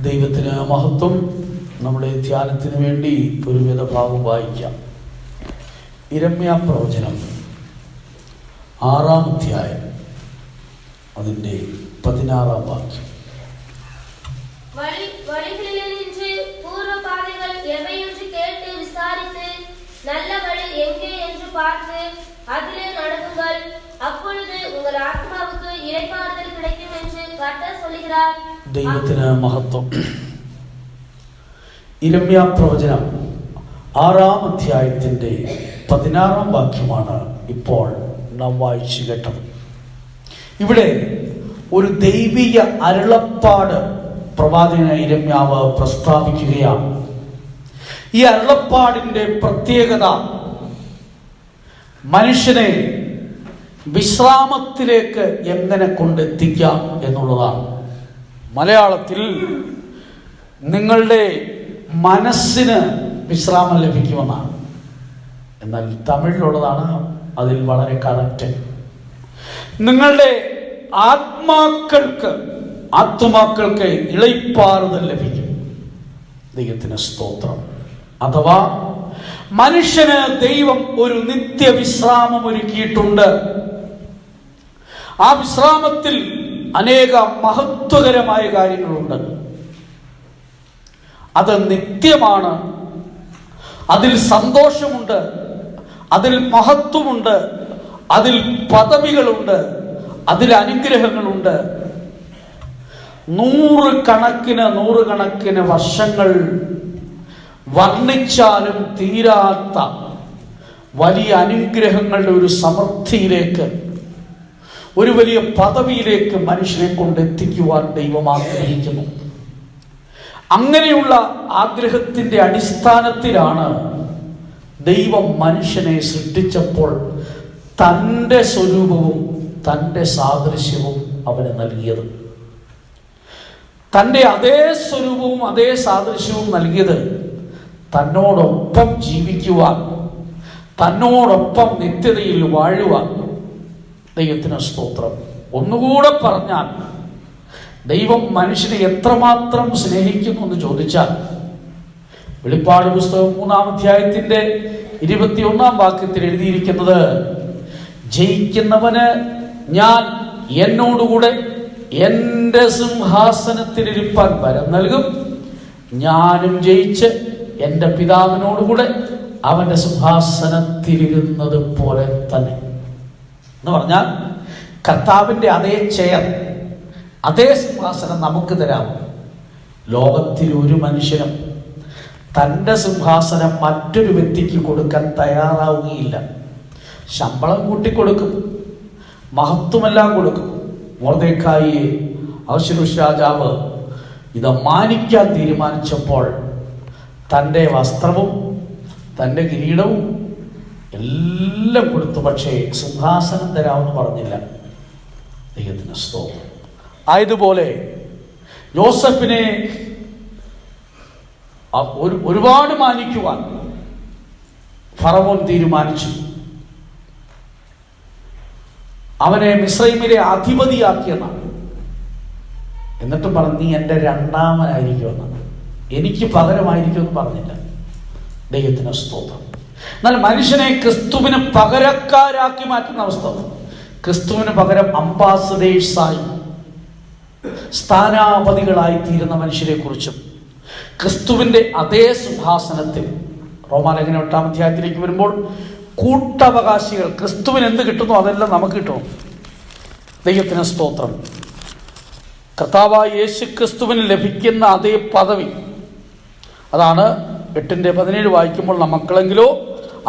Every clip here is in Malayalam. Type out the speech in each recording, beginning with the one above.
ദൈവത്തിന് മഹത്വം. നമ്മുടെ ധ്യാനത്തിന് വേണ്ടി ഒരു വേദഭാഗം വായിക്കാം. യിരെമ്യാ പ്രവചനം 6-ാം അധ്യായം അതിൻ്റെ 16-ാം വാക്യം. நல்ல வழி எங்கே என்று பார்த்து அதிலே நடக்குங்கள், அப்பொழுது உங்கள் ஆத்மாவுக்கு இளைப்பாறுதல் கிடைக்கும் என்று கர்த்தர் சொல்கிறார். ദൈവത്തിന് മഹത്വം. യിരെമ്യാ പ്രവചനം 6-ാം അധ്യായത്തിൻ്റെ 16-ാം വാക്യമാണ് ഇപ്പോൾ നാം വായിച്ചു കേട്ടത്. ഇവിടെ ഒരു ദൈവിക അരുളപ്പാട് പ്രവാചകൻ യിരെമ്യാവ് പ്രസ്താവിക്കുകയാണ്. ഈ അരുളപ്പാടിൻ്റെ പ്രത്യേകത മനുഷ്യനെ വിശ്രാമത്തിലേക്ക് എങ്ങനെ കൊണ്ടെത്തിക്കാം എന്നുള്ളതാണ്. മലയാളത്തിൽ നിങ്ങളുടെ മനസ്സിന് വിശ്രാമം ലഭിക്കുമെന്നാണ്, എന്നാൽ തമിഴിലുള്ളതാണ് അതിൽ വളരെ കറക്റ്റ്. നിങ്ങളുടെ ആത്മാക്കൾക്ക് ഇളൈപ്പാറുതൽ ലഭിക്കും. ദൈവത്തിന് സ്തോത്രം. അഥവാ മനുഷ്യന് ദൈവം ഒരു നിത്യവിശ്രാമം ഒരുക്കിയിട്ടുണ്ട്. ആ വിശ്രാമത്തിൽ അനേക മഹത്വകരമായ കാര്യങ്ങളുണ്ട്. അത് നിത്യമാണ്. അതിൽ സന്തോഷമുണ്ട്, അതിൽ മഹത്വമുണ്ട്, അതിൽ പദവികളുണ്ട്, അതിൽ അനുഗ്രഹങ്ങളുണ്ട്. നൂറുകണക്കിന് വർഷങ്ങൾ വർണ്ണിച്ചാലും തീരാത്ത വലിയ അനുഗ്രഹങ്ങളുടെ ഒരു സമൃദ്ധിയിലേക്ക്, ഒരു വലിയ പദവിയിലേക്ക് മനുഷ്യനെ കൊണ്ടെത്തിക്കുവാൻ ദൈവം ആഗ്രഹിക്കുന്നു. അങ്ങനെയുള്ള ആഗ്രഹത്തിൻ്റെ അടിസ്ഥാനത്തിലാണ് ദൈവം മനുഷ്യനെ സൃഷ്ടിച്ചപ്പോൾ തൻ്റെ സ്വരൂപവും തൻ്റെ സാദൃശ്യവും അവന് നൽകിയത്. തൻ്റെ അതേ സ്വരൂപവും അതേ സാദൃശ്യവും നൽകിയത് തന്നോടൊപ്പം ജീവിക്കുവാൻ, തന്നോടൊപ്പം നിത്യതയിൽ വാഴുവാൻ. ദൈവത്തിന് സ്തോത്രം. ഒന്നുകൂടെ പറഞ്ഞാൽ, ദൈവം മനുഷ്യനെ എത്രമാത്രം സ്നേഹിക്കുന്നു എന്ന് ചോദിച്ചാൽ, വെളിപ്പാട് പുസ്തകം 3-ാം അധ്യായത്തിൻ്റെ 21-ാം വാക്യത്തിൽ എഴുതിയിരിക്കുന്നത്, ജയിക്കുന്നവന് ഞാൻ എന്നോടുകൂടെ എൻ്റെ സിംഹാസനത്തിലിരിപ്പാൻ വരം നൽകും, ഞാനും ജയിച്ച് എൻ്റെ പിതാവിനോടുകൂടെ അവൻ്റെ സിംഹാസനത്തിലിരുന്നത് പോലെ തന്നെ. എന്ന് പറഞ്ഞാൽ കർത്താവിൻ്റെ അതേ ചെയർ, അതേ സിംഹാസനം നമുക്ക് തരാം. ലോകത്തിൽ ഒരു മനുഷ്യനും തൻ്റെ സിംഹാസനം മറ്റൊരു വ്യക്തിക്ക് കൊടുക്കാൻ തയ്യാറാവുകയില്ല. ശമ്പളം കൂട്ടിക്കൊടുക്കും, മഹത്വമെല്ലാം കൊടുക്കും. മൊർദെഖായിയെ അഹശ്വേരോശ് രാജാവ് ഇത് മാനിക്കാൻ തീരുമാനിച്ചപ്പോൾ തൻ്റെ വസ്ത്രവും തൻ്റെ കിരീടവും എല്ലാം കൊടുത്തു, പക്ഷേ സിംഹാസനം തരാമെന്ന് പറഞ്ഞില്ല. ദൈവത്തിന് സ്തോത്രം. ആയതുപോലെ യോസഫിനെ ഒരുപാട് മാനിക്കുവാൻ ഫറവോൻ തീരുമാനിച്ചു. അവനെ മിസ്രൈമിലെ അധിപതിയാക്കിയെന്നാണ്. എന്നിട്ടും പറഞ്ഞു, നീ എൻ്റെ രണ്ടാമനായിരിക്കുമെന്നാണ്, എനിക്ക് പകരമായിരിക്കുമെന്ന് പറഞ്ഞില്ല. ദൈവത്തിന് സ്തോത്രം. എന്നാൽ മനുഷ്യനെ ക്രിസ്തുവിന് പകരക്കാരാക്കി മാറ്റുന്ന അവസ്ഥ, ക്രിസ്തുവിന് പകരം അംബാസഡേഴ്സായി, സ്ഥാനാപതികളായി തീരുന്ന മനുഷ്യരെ കുറിച്ചും, ക്രിസ്തുവിൻ്റെ അതേ സിംഹാസനത്തിൽ റോമാലേഖനം 8-ാം അധ്യായത്തിലേക്ക് വരുമ്പോൾ കൂട്ടവകാശികൾ, ക്രിസ്തുവിന് എന്ത് കിട്ടുന്നു അതെല്ലാം നമുക്ക് കിട്ടണം. ദൈവത്തിന് സ്തോത്രം. കർത്താവായ യേശു ക്രിസ്തുവിന് ലഭിക്കുന്ന അതേ പദവി, അതാണ് 8:17 വായിക്കുമ്പോൾ, മക്കളെങ്കിലോ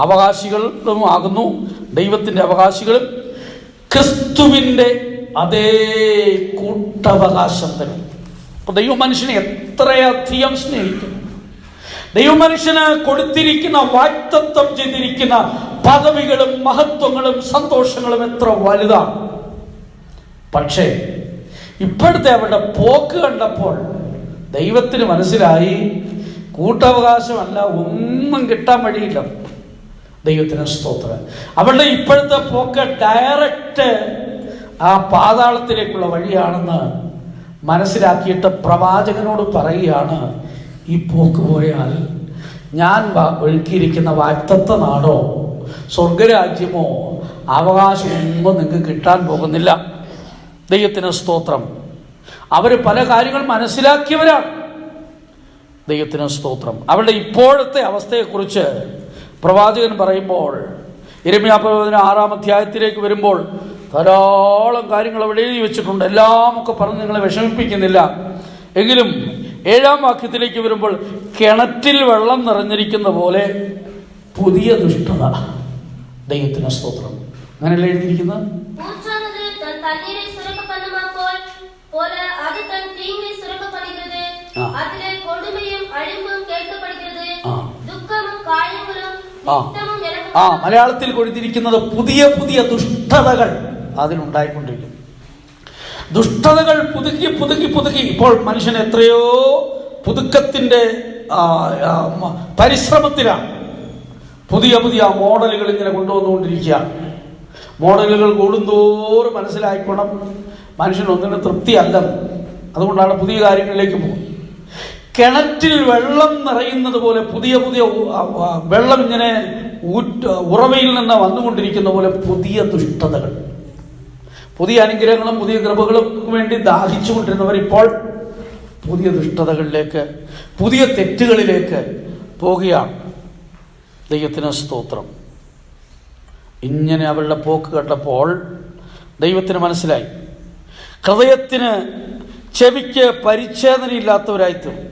അവകാശികളും ആകുന്നു, ദൈവത്തിൻ്റെ അവകാശികളും ക്രിസ്തുവിൻ്റെ അതേ കൂട്ടവകാശം തരും. അപ്പോൾ ദൈവം മനുഷ്യനെ എത്രയധികം സ്നേഹിക്കുന്നു. ദൈവമനുഷ്യന് കൊടുത്തിരിക്കുന്ന, വാഗ്ദത്തം ചെയ്തിരിക്കുന്ന പദവികളും മഹത്വങ്ങളും സന്തോഷങ്ങളും എത്ര വലുതാണ്. പക്ഷേ ഇപ്പോഴത്തെ അവരുടെ പോക്ക് കണ്ടപ്പോൾ ദൈവത്തിന് മനസ്സിലായി, കൂട്ടവകാശമല്ല, ഒന്നും കിട്ടാൻ വഴിയില്ല. ദൈവത്തിന് സ്തോത്രം. അവളുടെ ഇപ്പോഴത്തെ പോക്ക് ഡയറക്റ്റ് ആ പാതാളത്തിലേക്കുള്ള വഴിയാണെന്ന് മനസ്സിലാക്കിയിട്ട് പ്രവാചകനോട് പറയുകയാണ്, ഈ പോക്ക് പോയാൽ ഞാൻ ഒഴുക്കിയിരിക്കുന്ന വാഗ്ദത്ത നാടോ സ്വർഗരാജ്യമോ അവകാശമൊന്നും നിങ്ങൾക്ക് കിട്ടാൻ പോകുന്നില്ല. ദൈവത്തിന് സ്തോത്രം. അവർ പല കാര്യങ്ങൾ മനസ്സിലാക്കിയവരാണ്. ദൈവത്തിന് സ്തോത്രം. അവരുടെ ഇപ്പോഴത്തെ അവസ്ഥയെക്കുറിച്ച് പ്രവാചകൻ പറയുമ്പോൾ, യിരെമ്യാ പ്രവചനം 6-ാം അധ്യായത്തിലേക്ക് വരുമ്പോൾ ധാരാളം കാര്യങ്ങൾ അവിടെ എഴുതി വെച്ചിട്ടുണ്ട്. എല്ലാം ഒക്കെ പറഞ്ഞ് നിങ്ങളെ വിഷമിപ്പിക്കുന്നില്ല. എങ്കിലും 7-ാം വാക്യത്തിലേക്ക് വരുമ്പോൾ, കിണറ്റിൽ വെള്ളം നിറഞ്ഞിരിക്കുന്ന പോലെ പുതിയ ദുഷ്ടത. ദൈവത്തിന് സ്തോത്രം. അങ്ങനെയല്ല എഴുതിയിരിക്കുന്നത്. മലയാളത്തിൽ കൊടുത്തിരിക്കുന്നത് പുതിയ പുതിയ ദുഷ്ടതകൾ അതിലുണ്ടായിക്കൊണ്ടിരിക്കുന്നു. ദുഷ്ടതകൾ പുതുക്കി പുതുക്കി പുതുക്കി ഇപ്പോൾ മനുഷ്യൻ എത്രയോ പുതുക്കത്തിൻ്റെ പരിശ്രമത്തിലാണ്. പുതിയ പുതിയ മോഡലുകൾ ഇങ്ങനെ കൊണ്ടുവന്നുകൊണ്ടിരിക്കുകയാണ്. മോഡലുകൾ കൂടുന്തോറും മനസ്സിലായിക്കണം മനുഷ്യനൊന്നിനും തൃപ്തിയല്ല. അതുകൊണ്ടാണ് പുതിയ കാര്യങ്ങളിലേക്ക് പോകുന്നത്. കിണറ്റിൽ വെള്ളം നിറയുന്നത് പോലെ പുതിയ പുതിയ വെള്ളം ഇങ്ങനെ ഉറവയിൽ നിന്ന് വന്നുകൊണ്ടിരിക്കുന്ന പോലെ പുതിയ ദുഷ്ടതകൾ, പുതിയ അനുഗ്രഹങ്ങളും പുതിയ കൃപകളും വേണ്ടി ദാഹിച്ചുകൊണ്ടിരുന്നവർ ഇപ്പോൾ പുതിയ ദുഷ്ടതകളിലേക്ക്, പുതിയ തെറ്റുകളിലേക്ക് പോവുകയാണ്. ദൈവത്തിന് സ്തോത്രം. ഇങ്ങനെ അവരുടെ പോക്ക് കണ്ടപ്പോൾ ദൈവത്തിന് മനസ്സിലായി, ഹൃദയത്തിന് ചെവിക്ക് പരിച്ഛേദനയില്ലാത്തവരായിത്തീർന്നു.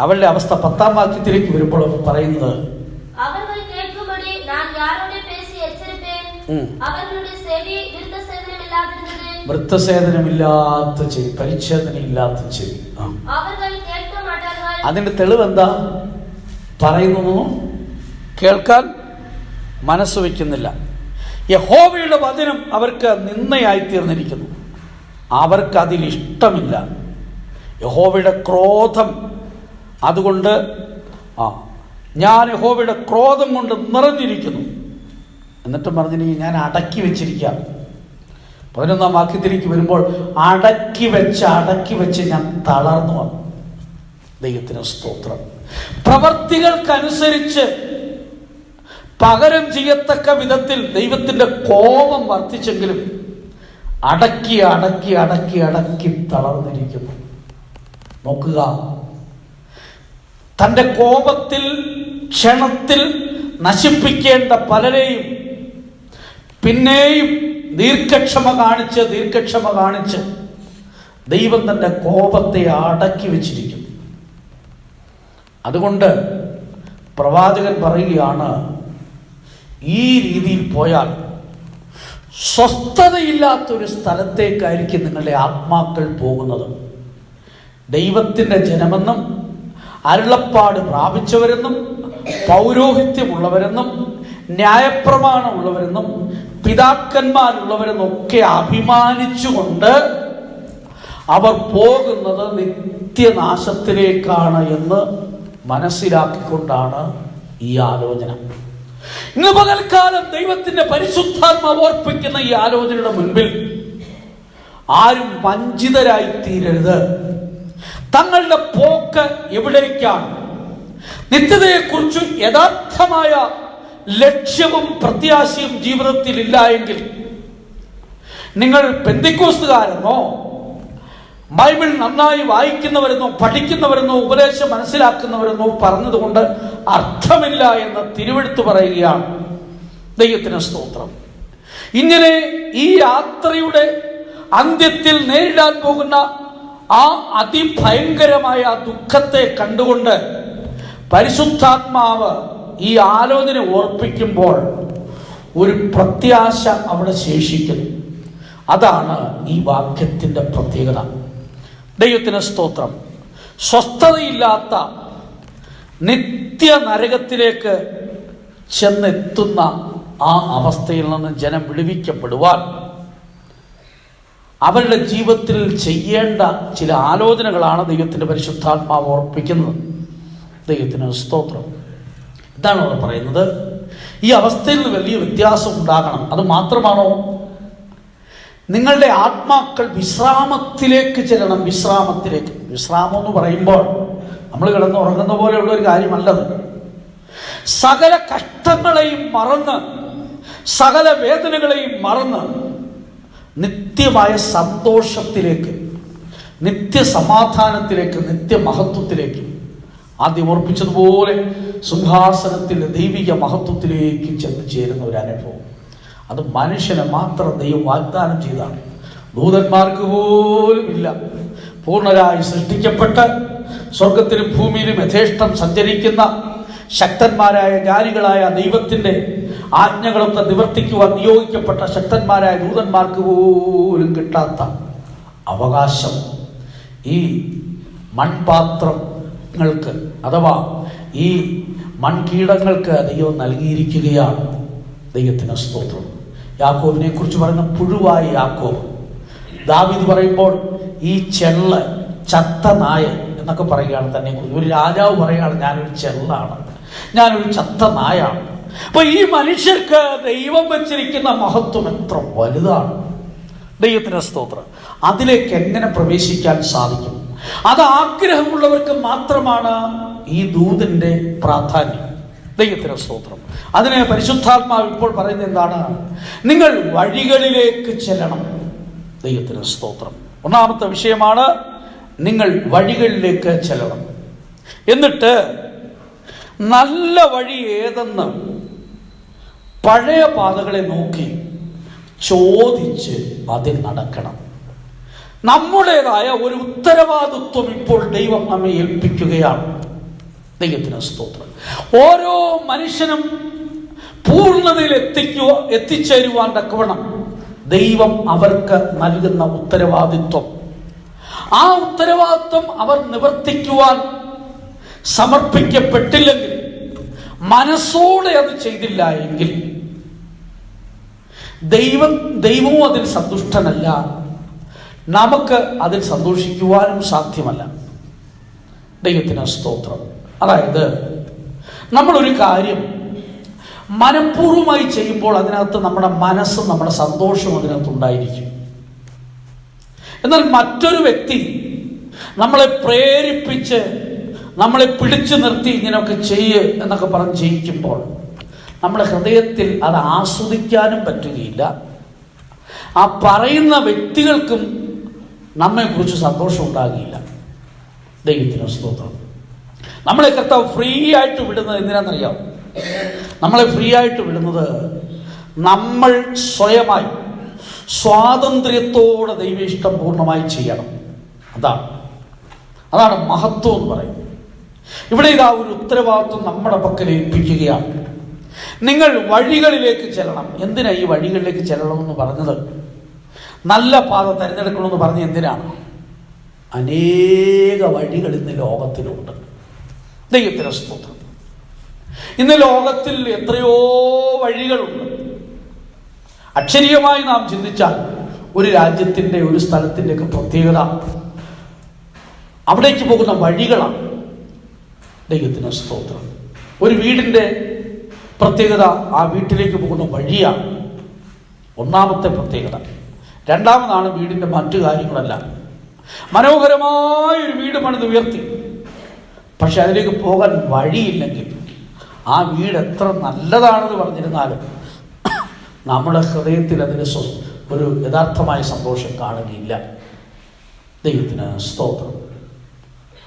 അവളുടെ അവസ്ഥ 10-ാം വാക്യത്തിലേക്ക് വരുമ്പോൾ പറയുന്നത്, വൃത്തസേദനമില്ലാത്ത ചെവി, പരിച്ഛേദനയില്ലാത്ത ചെവി. അതിന്റെ തെളിവ് എന്താ? പറയുന്നു, കേൾക്കാൻ മനസ്സ് വയ്ക്കുന്നില്ല. യഹോവയുടെ വചനം അവർക്ക് നിന്ദയായിത്തീർന്നിരിക്കുന്നു. അവർക്കതിലിഷ്ടമില്ല. യഹോവയുടെ ക്രോധം, അതുകൊണ്ട് ഞാൻ യഹോവയുടെ ക്രോധം കൊണ്ട് നിറഞ്ഞിരിക്കുന്നു. എന്നിട്ടും പറഞ്ഞിരിക്കും, ഞാൻ അടക്കി വെച്ചിരിക്കാം. 11-ാം വാക്യത്തിലേക്ക് വരുമ്പോൾ, അടക്കി വെച്ച് ഞാൻ തളർന്നു വന്നു. ദൈവത്തിന് സ്തോത്രം. പ്രവർത്തികൾക്കനുസരിച്ച് പകരം ചെയ്യത്തക്ക വിധത്തിൽ ദൈവത്തിൻ്റെ കോപം വർദ്ധിച്ചെങ്കിലും അടക്കി തളർന്നിരിക്കുന്നു. നോക്കുക, തൻ്റെ കോപത്തിൽ ക്ഷണത്തിൽ നശിപ്പിക്കേണ്ട പലരെയും പിന്നെയും ദീർഘക്ഷമ കാണിച്ച് ദൈവം തൻ്റെ കോപത്തെ അടക്കി വെച്ചിരിക്കുന്നു. അതുകൊണ്ട് പ്രവാചകൻ പറയുകയാണ്, ഈ രീതിയിൽ പോയാൽ സ്വസ്ഥതയില്ലാത്തൊരു സ്ഥലത്തേക്കായിരിക്കും നിങ്ങളുടെ ആത്മാക്കൾ പോകുന്നത്. ദൈവത്തിൻ്റെ ജനമെന്നും അരുളപ്പാട് പ്രാപിച്ചവരെന്നും പൗരോഹിത്യമുള്ളവരെന്നും ന്യായപ്രമാണമുള്ളവരെന്നും പിതാക്കന്മാരുള്ളവരെന്നും ഒക്കെ അഭിമാനിച്ചുകൊണ്ട് അവർ പോകുന്നത് നിത്യനാശത്തിലേക്കാണ് എന്ന് മനസ്സിലാക്കിക്കൊണ്ടാണ് ഈ ആലോചന. ഇന്ന് പകൽക്കാലം ദൈവത്തിന്റെ പരിശുദ്ധാത്മാവ് ഓർപ്പിക്കുന്ന ഈ ആലോചനയുടെ മുൻപിൽ ആരും വഞ്ചിതരായി തീരരുത്. തങ്ങളുടെ പോക്ക് എവിടേക്കാണ്? നിത്യതയെക്കുറിച്ച് യഥാർത്ഥമായ ലക്ഷ്യവും പ്രത്യാശയും ജീവിതത്തിൽ ഇല്ല എങ്കിൽ നിങ്ങൾ പെന്തിക്കോസ്തുകാരെന്നോ ബൈബിൾ നന്നായി വായിക്കുന്നവരെന്നോ പഠിക്കുന്നവരെന്നോ ഉപദേശം മനസ്സിലാക്കുന്നവരെന്നോ പറഞ്ഞതുകൊണ്ട് അർത്ഥമില്ല എന്ന് തിരുവെടുത്ത് പറയുകയാണ്. ദൈവത്തിന് സ്തോത്രം. ഇങ്ങനെ ഈ യാത്രയുടെ അന്ത്യത്തിൽ നേരിടാൻ പോകുന്ന ആ അതിഭയങ്കരമായ ദുഃഖത്തെ കണ്ടുകൊണ്ട് പരിശുദ്ധാത്മാവ് ഈ ആലോചന ഓർപ്പിക്കുമ്പോൾ ഒരു പ്രത്യാശ അവിടെ ശേഷിക്കുന്നു. അതാണ് ഈ വാക്യത്തിൻ്റെ പ്രത്യേകത. ദൈവത്തിന് സ്തോത്രം. സ്വസ്ഥതയില്ലാത്ത നിത്യ നരകത്തിലേക്ക് ചെന്നെത്തുന്ന ആ അവസ്ഥയിൽ നിന്ന് ജനം വിടുവിക്കപ്പെടുവാൻ അവരുടെ ജീവിതത്തിൽ ചെയ്യേണ്ട ചില ആലോചനകളാണ് ദൈവത്തിൻ്റെ പരിശുദ്ധാത്മാവ് ഓർപ്പിക്കുന്നത്. ദൈവത്തിന് സ്തോത്രം. ഇതാണ് അവർ പറയുന്നത്. ഈ അവസ്ഥയിൽ നിന്ന് വലിയ വ്യത്യാസം ഉണ്ടാകണം. അത് മാത്രമാണോ? നിങ്ങളുടെ ആത്മാക്കൾ വിശ്രാമത്തിലേക്ക് ചെല്ലണം. വിശ്രാമത്തിലേക്ക്. വിശ്രാമം എന്ന് പറയുമ്പോൾ നമ്മൾ കിടന്ന് ഉറങ്ങുന്ന പോലെയുള്ള ഒരു കാര്യമല്ലത്. സകല കഷ്ടങ്ങളെയും മറന്ന്, സകല വേദനകളെയും മറന്ന് നിത്യമായ സന്തോഷത്തിലേക്ക്, നിത്യസമാധാനത്തിലേക്ക്, നിത്യമഹത്വത്തിലേക്ക്, ആദ്യം ഓർപ്പിച്ചതുപോലെ സിംഹാസനത്തിൻ്റെ ദൈവിക മഹത്വത്തിലേക്ക് ചെന്ന് ചേരുന്ന ഒരു അനുഭവം. അത് മനുഷ്യനെ മാത്രം ദൈവം വാഗ്ദാനം ചെയ്താണ്. ദൂതന്മാർക്ക് പോലും ഇല്ല. പൂർണ്ണരായി സൃഷ്ടിക്കപ്പെട്ട് സ്വർഗത്തിലും ഭൂമിയിലും യഥേഷ്ടം സഞ്ചരിക്കുന്ന ശക്തന്മാരായ ജ്ഞാനികളായ ദൈവത്തിൻ്റെ ആജ്ഞകളൊക്കെ നിവർത്തിക്കുവാൻ നിയോഗിക്കപ്പെട്ട ശക്തന്മാരായ ദൂതന്മാർക്ക് പോലും കിട്ടാത്ത അവകാശം ഈ മൺപാത്രങ്ങൾക്ക് അഥവാ ഈ മൺകീടങ്ങൾക്ക് ദൈവം നൽകിയിരിക്കുകയാണ്. ദൈവത്തിന് സ്തോത്രം. യാക്കോബിനെ കുറിച്ച് പറയുന്ന പുഴുവായ യാക്കോബ്. ദാവീദ് പറയുമ്പോൾ ഈ ചെള്ള, ചത്ത നായ എന്നൊക്കെ പറയുകയാണ് തന്നെ കുറിച്ച്. ഒരു രാജാവ് പറയുകയാണ്, ഞാനൊരു ചെള്ളാണ്, ഞാനൊരു ചത്ത നായാണ്. അപ്പൊ ഈ മനുഷ്യർക്ക് ദൈവം വെച്ചിരിക്കുന്ന മഹത്വം എത്ര വലുതാണ്. ദൈവത്തിന് സ്തോത്രം. അതിലേക്ക് എങ്ങനെ പ്രവേശിക്കാൻ സാധിക്കും? അത് ആഗ്രഹമുള്ളവർക്ക് മാത്രമാണ് ഈ ദൂതന്റെ പ്രാധാന്യം. ദൈവത്തിന് സ്തോത്രം. അതിനെ പരിശുദ്ധാത്മാവ് ഇപ്പോൾ പറയുന്നത് എന്താണ്? നിങ്ങൾ വഴികളിലേക്ക് ചെല്ലണം. ദൈവത്തിന് സ്തോത്രം. ഒന്നാമത്തെ വിഷയമാണ് നിങ്ങൾ വഴികളിലേക്ക് ചെല്ലണം. എന്നിട്ട് നല്ല വഴി ഏതെന്ന് പഴയ പാതകളെ നോക്കി ചോദിച്ച് അതിൽ നടക്കണം. നമ്മുടേതായ ഒരു ഉത്തരവാദിത്വം ഇപ്പോൾ ദൈവം നമ്മെ ഏൽപ്പിക്കുകയാണ്. ദൈവത്തിന് സ്തോത്രം. ഓരോ മനുഷ്യനും പൂർണ്ണതയിൽ എത്തിച്ചേരുവാൻ തക്കവണ്ണം ദൈവം അവർക്ക് നൽകുന്ന ഉത്തരവാദിത്വം, ആ ഉത്തരവാദിത്വം അവർ നിവർത്തിക്കുവാൻ സമർപ്പിക്കപ്പെട്ടില്ലെങ്കിൽ, മനസ്സോടെ അത് ചെയ്തില്ല എങ്കിൽ ദൈവവും അതിൽ സന്തുഷ്ടനല്ല, നമുക്ക് അതിൽ സന്തോഷിക്കുവാനും സാധ്യമല്ല. ദൈവത്തിന് സ്തോത്രം. അതായത് നമ്മളൊരു കാര്യം മനഃപൂർവ്വമായി ചെയ്യുമ്പോൾ അതിനകത്ത് നമ്മുടെ മനസ്സും നമ്മുടെ സന്തോഷവും അതിനകത്ത് ഉണ്ടായിരിക്കും. എന്നാൽ മറ്റൊരു വ്യക്തി നമ്മളെ പ്രേരിപ്പിച്ച്, നമ്മളെ പിടിച്ചു നിർത്തി ഇങ്ങനെയൊക്കെ ചെയ്യ് എന്നൊക്കെ പറഞ്ഞ് ചെയ്യിക്കുമ്പോൾ നമ്മുടെ ഹൃദയത്തിൽ അത് ആസ്വദിക്കാനും പറ്റുകയില്ല. ആ പറയുന്ന വ്യക്തികൾക്കും നമ്മെക്കുറിച്ച് സന്തോഷം ഉണ്ടാകുകയില്ല. ദൈവത്തിന് സ്തോത്രം. നമ്മളെ കർത്താവ് ഫ്രീ ആയിട്ട് വിടുന്നത് എന്തിനാണെന്നറിയാം? നമ്മളെ ഫ്രീ ആയിട്ട് വിടുന്നത് നമ്മൾ സ്വയമായി സ്വാതന്ത്ര്യത്തോടെ ദൈവേഷ്ടം പൂർണ്ണമായി ചെയ്യണം. അതാണ് മഹത്വം എന്ന് പറയുന്നത്. ഇവിടെ ഇതാ ഒരു ഉത്തരവാദിത്വം നമ്മുടെ പക്കൽ ഏൽപ്പിക്കുകയാണ്. നിങ്ങൾ വഴികളിലേക്ക് ചെല്ലണം. എന്തിനാ ഈ വഴികളിലേക്ക് ചെല്ലണമെന്ന് പറഞ്ഞത്? നല്ല പാത തിരഞ്ഞെടുക്കണമെന്ന് പറഞ്ഞ് എന്തിനാണ്? അനേക വഴികൾ ഇന്ന് ലോകത്തിലുണ്ട്. ദൈവത്തിന് സ്തോത്രം. ഇന്ന് ലോകത്തിൽ എത്രയോ വഴികളുണ്ട്. അക്ഷരീയമായി നാം ചിന്തിച്ചാൽ ഒരു രാജ്യത്തിൻ്റെ, ഒരു സ്ഥലത്തിൻ്റെ ഒക്കെ പ്രത്യേകത അവിടേക്ക് പോകുന്ന വഴികളാണ്. ദൈവത്തിന് സ്തോത്രം. ഒരു വീടിൻ്റെ പ്രത്യേകത ആ വീട്ടിലേക്ക് പോകുന്ന വഴിയാണ് ഒന്നാമത്തെ പ്രത്യേകത. രണ്ടാമതാണ് വീടിൻ്റെ മറ്റു കാര്യങ്ങളല്ല. മനോഹരമായൊരു വീട് പണിത് ഉയർത്തി, പക്ഷെ അതിലേക്ക് പോകാൻ വഴിയില്ലെങ്കിൽ ആ വീട് എത്ര നല്ലതാണെന്ന് പറഞ്ഞിരുന്നാലും നമ്മുടെ ഹൃദയത്തിൽ അതിന് ഒരു യഥാർത്ഥമായ സന്തോഷം കാണുകയില്ല. ദൈവത്തിന് സ്തോത്രം.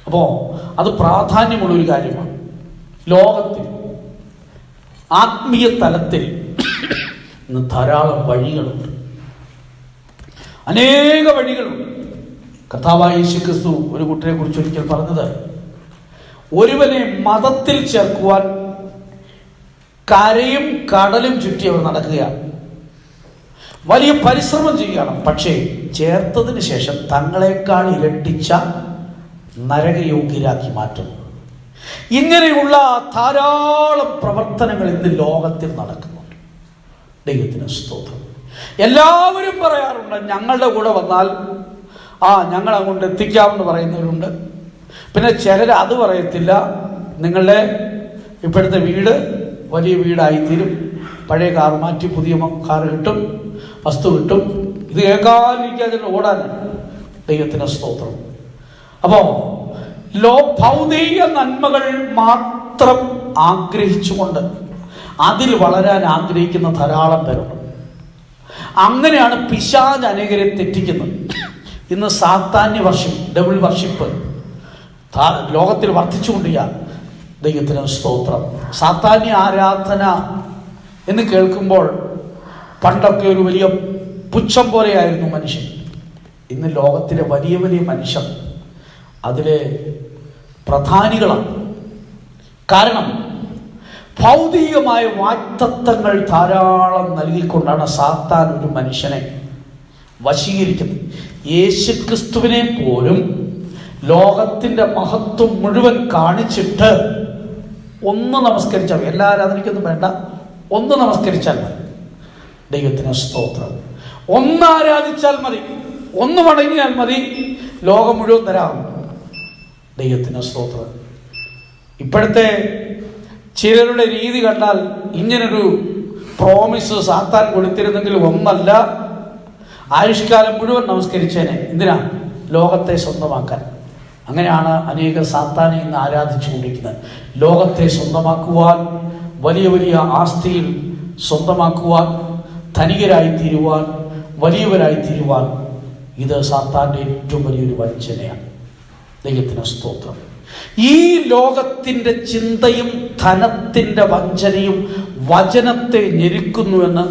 അപ്പോൾ അത് പ്രാധാന്യമുള്ളൊരു കാര്യമാണ്. ലോകത്തിൽ ആത്മീയ തലത്തിൽ ഇന്ന് ധാരാളം വഴികളുണ്ട്, അനേക വഴികളുണ്ട്. കർത്താവായ യേശുക്രിസ്തു ഒരു കുട്ടിയെ കുറിച്ച് ഒരിക്കൽ പറഞ്ഞത്, ഒരുവനെ മതത്തിൽ ചേർക്കുവാൻ കരയും കടലും ചുറ്റി അവർ നടക്കുകയാണ്, വലിയ പരിശ്രമം ചെയ്യുകയാണ്. പക്ഷേ ചേർത്തതിന് ശേഷം തങ്ങളെക്കാൾ ഇരട്ടിച്ച നരകയോഗ്യരാക്കി മാറ്റും. ഇങ്ങനെയുള്ള ധാരാളം പ്രവർത്തനങ്ങൾ ഇന്ന് ലോകത്തിൽ നടക്കുന്നുണ്ട്. ദൈവത്തിന് സ്തോത്രം. എല്ലാവരും പറയാറുണ്ട്, ഞങ്ങളുടെ കൂടെ വന്നാൽ ഞങ്ങൾ അങ്ങോട്ട് എത്തിക്കാമെന്ന് പറയുന്നവരുണ്ട്. പിന്നെ ചിലർ അത് പറയത്തില്ല, നിങ്ങളുടെ ഇപ്പോഴത്തെ വീട് വലിയ വീടായിത്തീരും, പഴയ കാർ മാറ്റി പുതിയ കാർ കിട്ടും, വസ്തു കിട്ടും, ഇത് കേൾക്കാതിരിക്കാതെ ഓടാനാണ്. ദൈവത്തിന് സ്തോത്രം. അപ്പോൾ ഭൗതിക നന്മകൾ മാത്രം ആഗ്രഹിച്ചുകൊണ്ട് അതിൽ വളരാൻ ആഗ്രഹിക്കുന്ന ധാരാളം പേരുണ്ട്. അങ്ങനെയാണ് പിശാച് അനേകരെ തെറ്റിക്കുന്നത്. ഇന്ന് സാത്താന്യ വർഷിപ്പ്, ഡബിൾ വർഷിപ്പ് ലോകത്തിൽ വർദ്ധിച്ചുകൊണ്ടിരിക്കുകയാണ്. ദൈവത്തിന് സ്തോത്രം. സാത്താന്യ ആരാധന എന്ന് കേൾക്കുമ്പോൾ പണ്ടൊക്കെ ഒരു വലിയ പുച്ഛം പോലെയായിരുന്നു മനുഷ്യൻ. ഇന്ന് ലോകത്തിലെ വലിയ വലിയ മനുഷ്യർ അതിലെ പ്രധാനികളാണ്. കാരണം ഭൗതികമായ വാഗ്ദത്തങ്ങൾ ധാരാളം നൽകിക്കൊണ്ടാണ് സാത്താൻ ഒരു മനുഷ്യനെ വശീകരിക്കുന്നത്. യേശുക്രിസ്തുവിനെ പോലും ലോകത്തിൻ്റെ മഹത്വം മുഴുവൻ കാണിച്ചിട്ട് ഒന്ന് നമസ്കരിച്ചാൽ മതി. എല്ലാ ആരാധനയ്ക്കൊന്നും വേണ്ട, ഒന്ന് നമസ്കരിച്ചാൽ മതി. ദൈവത്തിന് സ്തോത്രം. ഒന്ന് ആരാധിച്ചാൽ മതി, ഒന്ന് വണങ്ങിയാൽ മതി, ലോകം മുഴുവൻ തരാം. ദൈവത്തിന് സ്തോത്രം. ഇപ്പോഴത്തെ ചിലരുടെ രീതി കണ്ടാൽ ഇങ്ങനൊരു പ്രോമിസ് സാത്താൻ കൊടുത്തിരുന്നെങ്കിൽ ഒന്നല്ല, ആയുഷ്കാലം മുഴുവൻ നമസ്കരിച്ചേനെ. എന്തിനാ? ലോകത്തെ സ്വന്തമാക്കാൻ. അങ്ങനെയാണ് അനേകർ സാത്താനെ ഇന്ന് ആരാധിച്ചു കൊണ്ടിരിക്കുന്നത്. ലോകത്തെ സ്വന്തമാക്കുവാൻ, വലിയ വലിയ ആസ്തിയിൽ സ്വന്തമാക്കുവാൻ, ധനികരായി തീരുവാൻ, വലിയവരായി തീരുവാൻ. ഇത് സാത്താൻ്റെ ഏറ്റവും വലിയൊരു വഞ്ചനയാണ്. ദൈവത്തിന് സ്തോത്രം. ഈ ലോകത്തിൻ്റെ ചിന്തയും ധനത്തിൻ്റെ വഞ്ചനയും വചനത്തെ ഞെരുക്കുന്നുവെന്ന്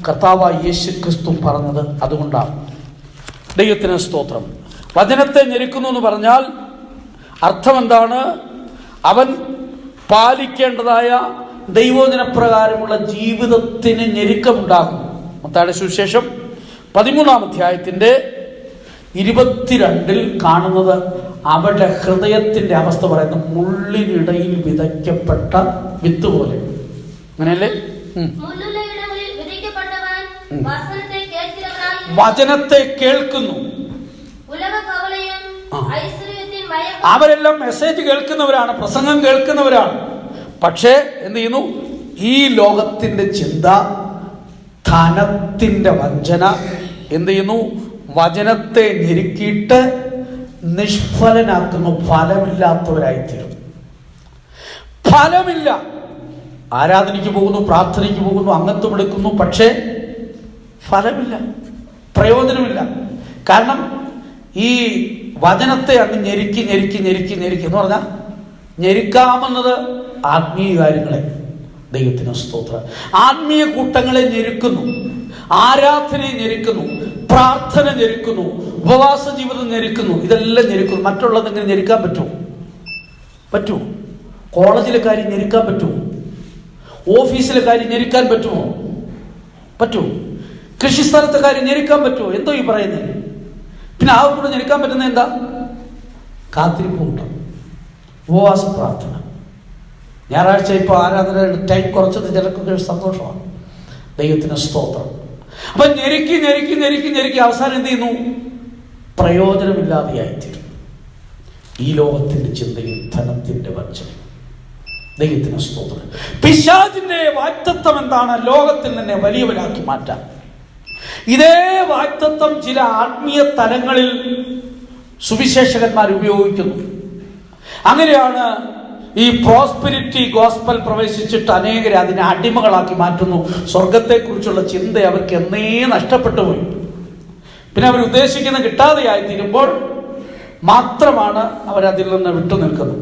കർത്താവായ യേശുക്രിസ്തു പറഞ്ഞത് അതുകൊണ്ടാണ്. ദൈവത്തിന് സ്തോത്രം. വചനത്തെ ഞെരുക്കുന്നു എന്ന് പറഞ്ഞാൽ അർത്ഥം എന്താണ്? അവൻ പാലിക്കേണ്ടതായ ദൈവോചനപ്രകാരമുള്ള ജീവിതത്തിന് ഞെരുക്കമുണ്ടാകുന്നു. മത്തായിയുടെ സുവിശേഷം 13-ാം അധ്യായത്തിൻ്റെ 22 കാണുന്നത് അവരുടെ ഹൃദയത്തിൻ്റെ അവസ്ഥ പറയുന്നത് മുള്ളിനിടയിൽ വിതയ്ക്കപ്പെട്ട വിത്ത് പോലെ. അങ്ങനെയല്ലേ? വചനത്തെ കേൾക്കുന്നു. അവരെല്ലാം മെസ്സേജ് കേൾക്കുന്നവരാണ്, പ്രസംഗം കേൾക്കുന്നവരാണ്. പക്ഷേ എന്ത് ചെയ്യുന്നു? ഈ ലോകത്തിൻ്റെ ചിന്ത, ധനത്തിൻ്റെ വഞ്ചന എന്ത് ചെയ്യുന്നു? വചനത്തെ ഞെരുക്കിയിട്ട് നിഷ്ഫലനാക്കുന്നു. ഫലമില്ലാത്തവരായിത്തീരും. ഫലമില്ല. ആരാധനയ്ക്ക് പോകുന്നു, പ്രാർത്ഥനയ്ക്ക് പോകുന്നു, അംഗത്വം എടുക്കുന്നു, പക്ഷേ ഫലമില്ല, പ്രയോജനമില്ല. കാരണം ഈ വചനത്തെ അങ്ങ് ഞെരുക്കി ഞെരുക്കി ഞെരുക്കി ഞെരുക്കി എന്ന് പറഞ്ഞാൽ ഞെരുക്കാമെന്നത് ആത്മീയ കാര്യങ്ങളെ. ദൈവത്തിന് സ്തോത്രം. ആത്മീയ കൂട്ടങ്ങളെ ഞെരുക്കുന്നു, ആരാധനയെ ഞെരുക്കുന്നു, പ്രാർത്ഥന ഞെരുക്കുന്നു, ഉപവാസ ജീവിതം ഞെരുക്കുന്നു. ഇതെല്ലാം ഞെരുക്കുന്നു. മറ്റുള്ളതെങ്കിലും ഞെരുക്കാൻ പറ്റുമോ? കോളേജിലെ കാര്യം ഞെരുക്കാൻ പറ്റുമോ? ഓഫീസിലെ കാര്യം ഞെരുക്കാൻ പറ്റുമോ? കൃഷിസ്ഥലത്തെ കാര്യം ഞെരുക്കാൻ പറ്റുമോ? എന്തോ ഈ പറയുന്നത്? പിന്നെ ആ കൂടെ ഞെരുക്കാൻ പറ്റുന്നത് എന്താ? കാത്തിരിപ്പുണ്ട്, ഉപവാസ പ്രാർത്ഥന. ഞായറാഴ്ച ഇപ്പോൾ ആരാധനയുടെ ടൈം കുറച്ചത് ചിലർക്കൊക്കെ സന്തോഷമാണ്. ദൈവത്തിന് സ്തോത്രം. അപ്പം ഞെരുക്കി ഞെരുക്കി ഞെരുക്കി ഞെരുക്കി അവസാനം എന്ത് ചെയ്യുന്നു? പ്രയോജനമില്ലാതെയായിത്തീരും. ഈ ലോകത്തിൻ്റെ ചിന്തയും ധനത്തിൻ്റെ വഞ്ചനയും. ദൈവത്തിന് സ്തോത്രം. പിശാചിന്റെ വാഗ്ദത്തം എന്താണ്? ലോകത്തിൽ തന്നെ വലിയവരാക്കി മാറ്റാം. ഇതേ വാഗ്ദത്തം ചില ആത്മീയ തലങ്ങളിൽ സുവിശേഷകന്മാർ ഉപയോഗിക്കുന്നു. അങ്ങനെയാണ് ഈ പ്രോസ്പെരിറ്റി ഗോസ്പൽ പ്രവേശിച്ചിട്ട് അനേകരെ അതിനെ അടിമകളാക്കി മാറ്റുന്നു. സ്വർഗത്തെക്കുറിച്ചുള്ള ചിന്ത അവർക്ക് എന്നേ നഷ്ടപ്പെട്ടു പോയി. പിന്നെ അവർ ഉദ്ദേശിക്കുന്ന കിട്ടാതെയായി തീരുമ്പോൾ മാത്രമാണ് അവരതിൽ നിന്ന് വിട്ടുനിൽക്കുന്നത്.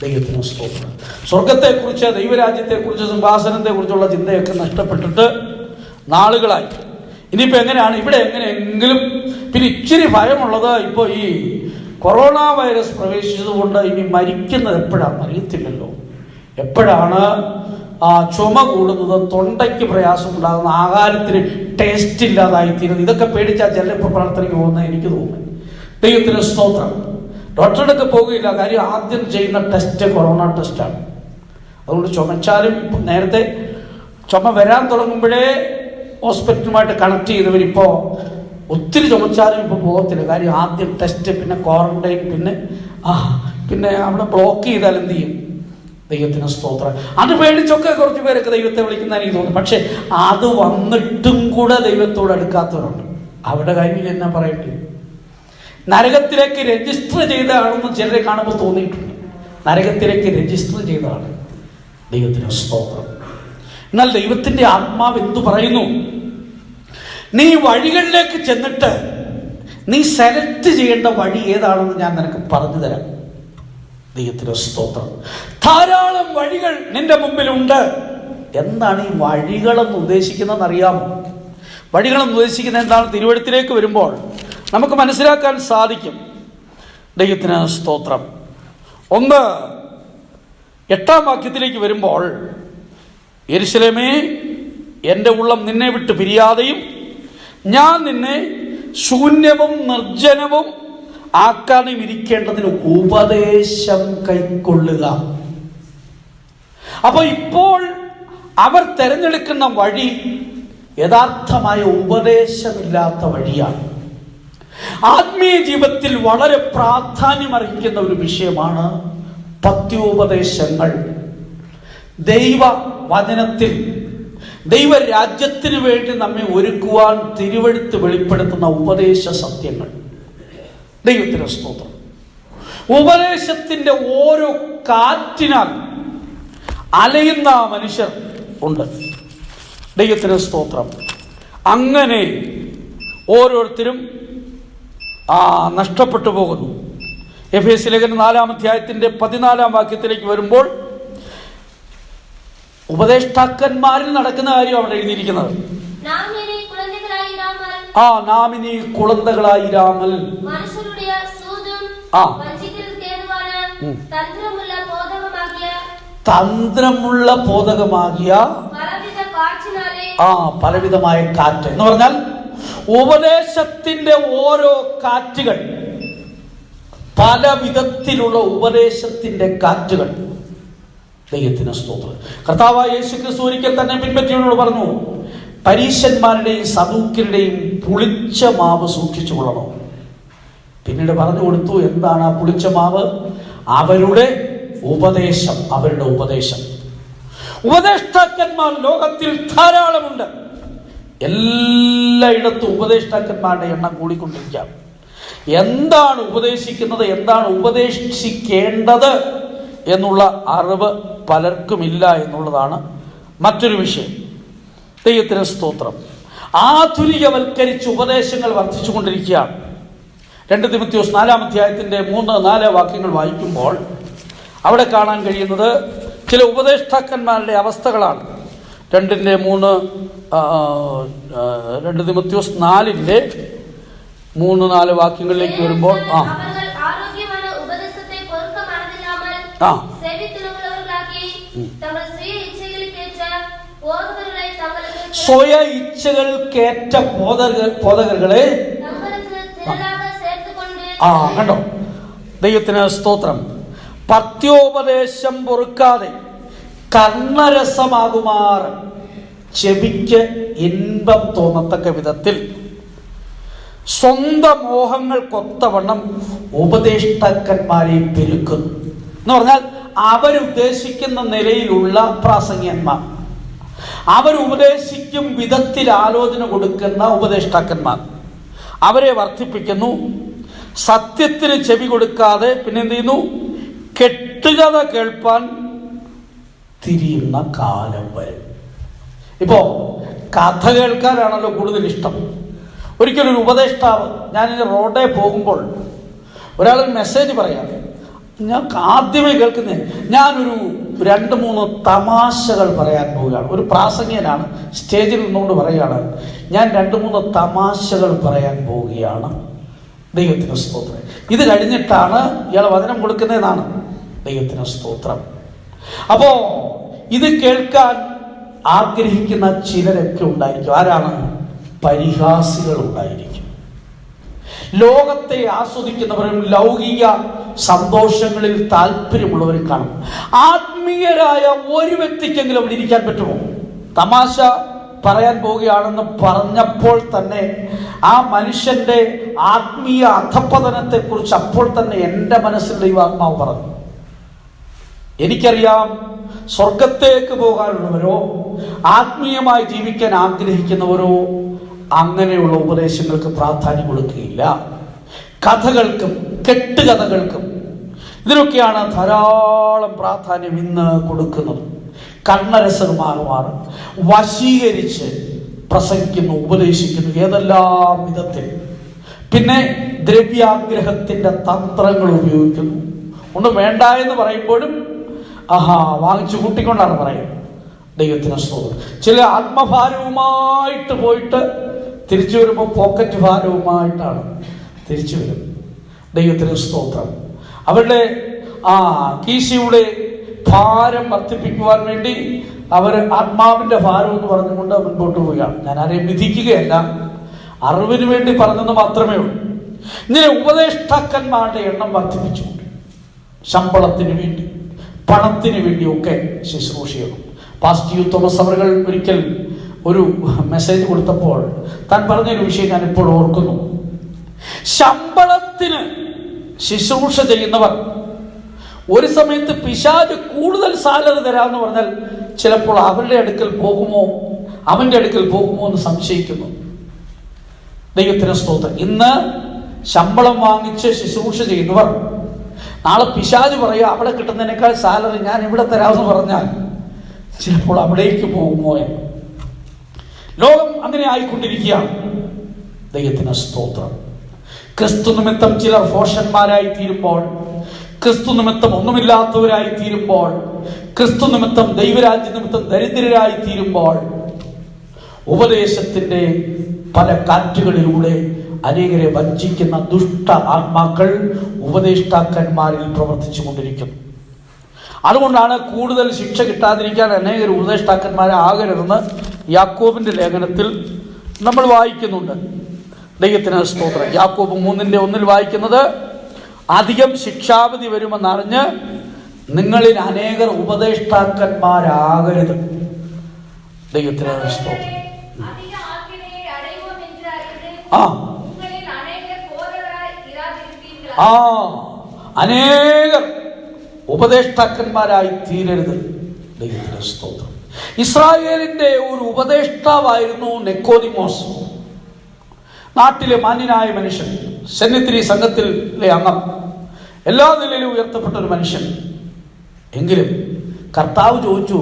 ദൈവത്തിന് സ്തോത്രം. സ്വർഗത്തെക്കുറിച്ച്, ദൈവരാജ്യത്തെക്കുറിച്ച്, സിംഹാസനത്തെക്കുറിച്ചുള്ള ചിന്തയൊക്കെ നഷ്ടപ്പെട്ടിട്ട് നാളുകളായി. ഇനിയിപ്പോൾ എങ്ങനെയാണ് ഇവിടെ എങ്ങനെയെങ്കിലും? പിന്നെ ഇച്ചിരി ഭയമുള്ളത് ഇപ്പോൾ ഈ കൊറോണ വൈറസ് പ്രവേശിച്ചതുകൊണ്ട് ഇനി മരിക്കുന്നത് എപ്പോഴാണെന്ന് അറിയത്തില്ലല്ലോ. എപ്പോഴാണ് ചുമ കൂടുന്നത്, തൊണ്ടയ്ക്ക് പ്രയാസം ഉണ്ടാകുന്ന, ആഹാരത്തിന് ടേസ്റ്റ് ഇല്ലാതായിത്തീരുന്നത്, ഇതൊക്കെ പേടിച്ചാൽ ചിലപ്പോൾ പ്രാർത്ഥനയ്ക്ക് പോകുന്നത് എനിക്ക് തോന്നുന്നു. ദൈവത്തിന് സ്തോത്രം. ഡോക്ടറുടെ പോവുകയില്ല. കാര്യം ആദ്യം ചെയ്യുന്ന ടെസ്റ്റ് കൊറോണ ടെസ്റ്റാണ്. അതുകൊണ്ട് ചുമച്ചാലും ഇപ്പം നേരത്തെ ചുമ വരാൻ തുടങ്ങുമ്പോഴേ ഹോസ്പിറ്റലുമായിട്ട് കണക്ട് ചെയ്തവരിപ്പോൾ ഒത്തിരി ചുമച്ചാലും ഇപ്പോൾ പോകത്തില്ല. കാര്യം ആദ്യം ടെസ്റ്റ്, പിന്നെ ക്വാറന്റൈൻ, പിന്നെ അവിടെ ബ്ലോക്ക് ചെയ്താൽ എന്ത് ചെയ്യും? ദൈവത്തിന് സ്തോത്രം. അത് പേടിച്ചൊക്കെ കുറച്ച് പേരൊക്കെ ദൈവത്തെ വിളിക്കുന്ന എനിക്ക് തോന്നുന്നു. പക്ഷെ അത് വന്നിട്ടും കൂടെ ദൈവത്തോട് അടുക്കാത്തവരുണ്ട്. അവരുടെ കാര്യം എന്നാ പറയട്ടെ? നരകത്തിലേക്ക് രജിസ്റ്റർ ചെയ്തതാണെന്ന് ചിലരെ കാണുമ്പോൾ തോന്നിയിട്ടുണ്ട്. നരകത്തിലേക്ക് രജിസ്റ്റർ ചെയ്തതാണ്. ദൈവത്തിന് സ്തോത്രം. എന്നാൽ ദൈവത്തിൻ്റെ ആത്മാവ് എന്തു പറയുന്നു? നീ വഴികളിലേക്ക് ചെന്നിട്ട് നീ സെലക്ട് ചെയ്യേണ്ട വഴി ഏതാണെന്ന് ഞാൻ നിനക്ക് പറഞ്ഞു തരാം. ദൈവത്തിന് സ്തോത്രം. ധാരാളം വഴികൾ നിന്റെ മുമ്പിലുണ്ട്. എന്താണ് ഈ വഴികളെന്ന് ഉദ്ദേശിക്കുന്നതെന്ന് അറിയാമോ? വഴികളെന്ന് ഉദ്ദേശിക്കുന്നത് എന്താണ്? തിരുവഴുത്തിലേക്ക് വരുമ്പോൾ നമുക്ക് മനസ്സിലാക്കാൻ സാധിക്കും. ദൈവത്തിന് സ്തോത്രം. 1:8 വാക്യത്തിലേക്ക് വരുമ്പോൾ, യെരൂശലേമേ, എൻ്റെ ഉള്ളം നിന്നെ വിട്ട് പിരിയാതെയും ഞാൻ നിന്നെ ശൂന്യവും നിർജ്ജനവും ആക്കാതെയും ഇരിക്കേണ്ടതിന് ഉപദേശം കൈക്കൊള്ളുക. അപ്പൊ ഇപ്പോൾ അവർ തിരഞ്ഞെടുക്കുന്ന വഴി യഥാർത്ഥമായ ഉപദേശമില്ലാത്ത വഴിയാണ്. ആത്മീയ ജീവിതത്തിൽ വളരെ പ്രാധാന്യമർഹിക്കുന്ന ഒരു വിഷയമാണ് പത്യോപദേശങ്ങൾ. ദൈവ വചനത്തിൽ ദൈവരാജ്യത്തിന് വേണ്ടി നമ്മെ ഒരുക്കുവാൻ തിരുവെഴുത്ത് വെളിപ്പെടുത്തുന്ന ഉപദേശ സത്യങ്ങൾ. ദൈവത്തിന് സ്തോത്രം. ഉപദേശത്തിന്റെ ഓരോ കാറ്റിനാൽ അലയുന്ന മനുഷ്യർ ഉണ്ട്. ദൈവത്തിന് സ്തോത്രം. അങ്ങനെ ഓരോരുത്തരും നഷ്ടപ്പെട്ടു പോകുന്നു. എഫേസ്യ ലേഖനം 4-ാം അധ്യായത്തിന്റെ 14-ാം വാക്യത്തിലേക്ക് വരുമ്പോൾ ഉപദേഷ്ടാക്കന്മാരിൽ നടക്കുന്ന കാര്യം അവിടെ എഴുതിയിരിക്കുന്നത്. നാം ഇനി കുളന്തകളായിരാമൽ തന്ത്രമുള്ള ബോധകമാകിയ പലവിധമായ കാറ്റ് എന്ന് പറഞ്ഞാൽ ഉപദേശത്തിന്റെ ഓരോ കാറ്റുകൾ, പല വിധത്തിലുള്ള ഉപദേശത്തിന്റെ കാറ്റുകൾ. ദൈവത്തിന് സ്തോത്രം. കർത്താവായ യേശുക്രിസ്തു ഒരിക്കൽ തന്നെ പിൻപറ്റിയവരോട് പറഞ്ഞു, പരീശന്മാരുടെയും സദൂക്യരുടെയും പുളിച്ച മാവ് സൂക്ഷിച്ചു കൊള്ളണം. പിന്നീട് പറഞ്ഞു കൊടുത്തു എന്താണ് ആ പുളിച്ച മാവ്? അവരുടെ ഉപദേശം. അവരുടെ ഉപദേശം. ഉപദേഷ്ടാക്കന്മാർ ലോകത്തിൽ ധാരാളമുണ്ട്. എല്ലായിടത്തും ഉപദേഷ്ടാക്കന്മാരുടെ എണ്ണം കൂടിക്കൊണ്ടിരിക്കാം. എന്താണ് ഉപദേശിക്കുന്നത്, എന്താണ് ഉപദേശിക്കേണ്ടത് എന്നുള്ള അറിവ് പലർക്കുമില്ല എന്നുള്ളതാണ് മറ്റൊരു വിഷയം. ദൈവത്തിന് സ്തോത്രം. ആധുനികവൽക്കരിച്ച് ഉപദേശങ്ങൾ വർദ്ധിച്ചുകൊണ്ടിരിക്കുകയാണ്. 2 തിമോഥെയോസ് 4-ാം അധ്യായത്തിന്റെ 3-4 വാക്യങ്ങൾ വായിക്കുമ്പോൾ അവിടെ കാണാൻ കഴിയുന്നത് ചില ഉപദേഷ്ടാക്കന്മാരുടെ അവസ്ഥകളാണ്. 2 തിമോഥെയോസ് 4-ന്റെ 3-4 വാക്യങ്ങളിലേക്ക് വരുമ്പോൾ സ്വയ ഇച്ഛകൾക്കേറ്റ ബോധകങ്ങളെ കണ്ടോ. ദൈവത്തിന് സ്തോത്രം. പത്യോപദേശം പൊറുക്കാതെ കർണരസമാകുമാർ ചെവിക്ക് ഇൻപം തോന്നത്തക്ക വിധത്തിൽ സ്വന്തം മോഹങ്ങൾക്കൊത്തവണ്ണം ഉപദേഷ്ടാക്കന്മാരെ പെരുക്കുന്നു എന്ന് പറഞ്ഞാൽ അവരുദ്ദേശിക്കുന്ന നിലയിലുള്ള പ്രാസംഗികന്മാർ, അവരുപദേശിക്കും വിധത്തിൽ ആലോചന കൊടുക്കുന്ന ഉപദേഷ്ടാക്കന്മാർ, അവരെ വർദ്ധിപ്പിക്കുന്നു. സത്യത്തിന് ചെവി കൊടുക്കാതെ പിന്നെ എന്ത് ചെയ്യുന്നു? കെട്ടുകഥ കേൾപ്പാൻ തിരിയുന്ന കാലം വരും. ഇപ്പോ കഥ കേൾക്കാനാണല്ലോ കൂടുതൽ ഇഷ്ടം. ഒരിക്കലൊരു ഉപദേഷ്ടാവ്, ഞാനിങ്ങനെ റോഡേ പോകുമ്പോൾ ഒരാളൊരു മെസ്സേജ് പറയാം. ഞാൻ ആദ്യമേ കേൾക്കുന്നത്, ഞാനൊരു 2-3 തമാശകൾ പറയാൻ പോവുകയാണ്. ഒരു പ്രാസംഗികനാണ്, സ്റ്റേജിൽ നിന്നുകൊണ്ട് പറയുകയാണ്, ഞാൻ 2-3 തമാശകൾ പറയാൻ പോവുകയാണ്. ദൈവത്തിന് സ്തോത്രം. ഇത് കഴിഞ്ഞിട്ടാണ് ഇയാൾ വചനം കൊടുക്കുന്നതെന്നാണ്. ദൈവത്തിന് സ്തോത്രം. അപ്പോ ഇത് കേൾക്കാൻ ആഗ്രഹിക്കുന്ന ചിലരൊക്കെ ഉണ്ടായിരിക്കും. ആരാണ്? പരിഹാസികൾ ഉണ്ടായിരിക്കും. ലോകത്തെ ആസ്വദിക്കുന്നവരും ലൗകിക സന്തോഷങ്ങളിൽ താല്പര്യമുള്ളവരും കാണും. ആത്മീയരായ ഒരു വ്യക്തിക്കെങ്കിലും അവിടെ ഇരിക്കാൻ പറ്റുമോ? തമാശ പറയാൻ പോവുകയാണെന്ന് പറഞ്ഞപ്പോൾ തന്നെ ആ മനുഷ്യന്റെ ആത്മീയ അധപ്പതനത്തെ കുറിച്ച് അപ്പോൾ തന്നെ എൻ്റെ മനസ്സിൽ ദൈവാത്മാവ് പറഞ്ഞു. എനിക്കറിയാം, സ്വർഗത്തേക്ക് പോകാനുള്ളവരോ ആത്മീയമായി ജീവിക്കാൻ ആഗ്രഹിക്കുന്നവരോ അങ്ങനെയുള്ള ഉപദേശങ്ങൾക്ക് പ്രാധാന്യം കൊടുക്കുകയില്ല. കഥകൾക്കും കെട്ടുകഥകൾക്കും ഇതിനൊക്കെയാണ് ധാരാളം പ്രാധാന്യം ഇന്ന് കൊടുക്കുന്നത്. കണ്ണരസന്മാർ വശീകരിച്ച് പ്രസംഗിക്കുന്നു, ഉപദേശിക്കുന്നു, ഏതെല്ലാം വിധത്തിൽ. പിന്നെ ദ്രവ്യാഗ്രഹത്തിൻ്റെ തന്ത്രങ്ങൾ ഉപയോഗിക്കുന്നു. ഒന്നും വേണ്ട എന്ന് പറയുമ്പോഴും വാങ്ങിച്ചു കൂട്ടിക്കൊണ്ടാണ് പറയുന്നത്. ദൈവത്തിന് സ്തോത്രം. ചില ആത്മഭാരവുമായിട്ട് പോയിട്ട് തിരിച്ചു വരുമ്പോൾ പോക്കറ്റ് ഭാരവുമായിട്ടാണ് തിരിച്ചു വരും. ദൈവത്തിന് സ്തോത്രം. അവരുടെ കീശയുടെ ഭാരം വർദ്ധിപ്പിക്കുവാൻ വേണ്ടി അവർ ആത്മാവിൻ്റെ ഭാരം എന്ന് പറഞ്ഞുകൊണ്ട് മുൻപോട്ട് പോവുകയാണ്. ഞാൻ ആരെയും വിധിക്കുകയല്ല, അറിവിന് വേണ്ടി പറഞ്ഞെന്ന് മാത്രമേ ഉള്ളൂ. ഇങ്ങനെ ഉപദേഷ്ടാക്കന്മാരുടെ എണ്ണം വർദ്ധിപ്പിച്ചു. ശമ്പളത്തിന് വേണ്ടി, പണത്തിന് വേണ്ടിയൊക്കെ ശുശ്രൂഷ ചെയ്യണം. പാസ്റ്റർ തോമസ് അവர்கள் ഒരിക്കൽ ഒരു മെസ്സേജ് കൊടുത്തപ്പോൾ താൻ പറഞ്ഞൊരു വിഷയം ഞാൻ ഇപ്പോൾ ഓർക്കുന്നു. ശമ്പളത്തിന് ശുശ്രൂഷ ചെയ്യുന്നവർ ഒരു സമയത്ത് പിശാച് കൂടുതൽ സാലറി തരാമെന്ന് പറഞ്ഞാൽ ചിലപ്പോൾ അവരുടെ അടുക്കൽ പോകുമോ, അവൻ്റെ അടുക്കൽ പോകുമോ എന്ന് സംശയിക്കുന്നു. ദൈവത്തിന് സ്തോത്രം. ഇന്ന് ശമ്പളം വാങ്ങിച്ച് ശുശ്രൂഷ ചെയ്യുന്നവർ നാളെ പിശാച് പറയുക അവിടെ കിട്ടുന്നതിനേക്കാൾ സാലറി ഞാൻ ഇവിടെ തരാമെന്ന് പറഞ്ഞാൽ ചിലപ്പോൾ അവിടേക്ക് പോകുമോ എന്ന്. ലോകം അങ്ങനെ ആയിക്കൊണ്ടിരിക്കുകയാണ്. ദൈവത്തിന് സ്തോത്രം. ക്രിസ്തു നിമിത്തം ചിലർ ഭോഷന്മാരായി തീരുമ്പോൾ, ക്രിസ്തു നിമിത്തം ഒന്നുമില്ലാത്തവരായി തീരുമ്പോൾ, ക്രിസ്തു നിമിത്തം ദൈവരാജ്യ നിമിത്തം ദരിദ്രരായി തീരുമ്പോൾ, ഉപദേശത്തിന്റെ പല കാറ്റുകളിലൂടെ അനേകരെ വഞ്ചിക്കുന്ന ദുഷ്ട ആത്മാക്കൾ ഉപദേഷ്ടാക്കന്മാരിൽ പ്രവർത്തിച്ചു കൊണ്ടിരിക്കുന്നു. അതുകൊണ്ടാണ് കൂടുതൽ ശിക്ഷ കിട്ടാതിരിക്കാൻ അനേകർ ഉപദേഷ്ടാക്കന്മാരെ ആകരുതെന്ന് യാക്കോബിന്റെ ലേഖനത്തിൽ നമ്മൾ വായിക്കുന്നുണ്ട്. ദൈവത്തിന് സ്തോത്രം. യാക്കോബ് 3:1 വായിക്കുന്നത്, അധികം ശിക്ഷാവിധി വരുമെന്നറിഞ്ഞ് നിങ്ങളിൽ അനേകർ ഉപദേഷ്ടാക്കന്മാരാകരുത്. ദൈവത്തിന് സ്തോത്രം. അനേകർ ഉപദേഷ്ടാക്കന്മാരായി തീരരുത്. ദൈവത്തിന് സ്തോത്രം. ഇസ്രായേലിന്റെ ഒരു ഉപദേഷ്ടാവായിരുന്നു നിക്കോദിമോസ്. നാട്ടിലെ മാന്യനായ മനുഷ്യൻ, സെന്നിത്രി സംഘത്തിലെ അംഗം, എല്ലാ നിലയിലും ഉയർത്തപ്പെട്ട ഒരു മനുഷ്യൻ. എങ്കിലും കർത്താവ് ചോദിച്ചു,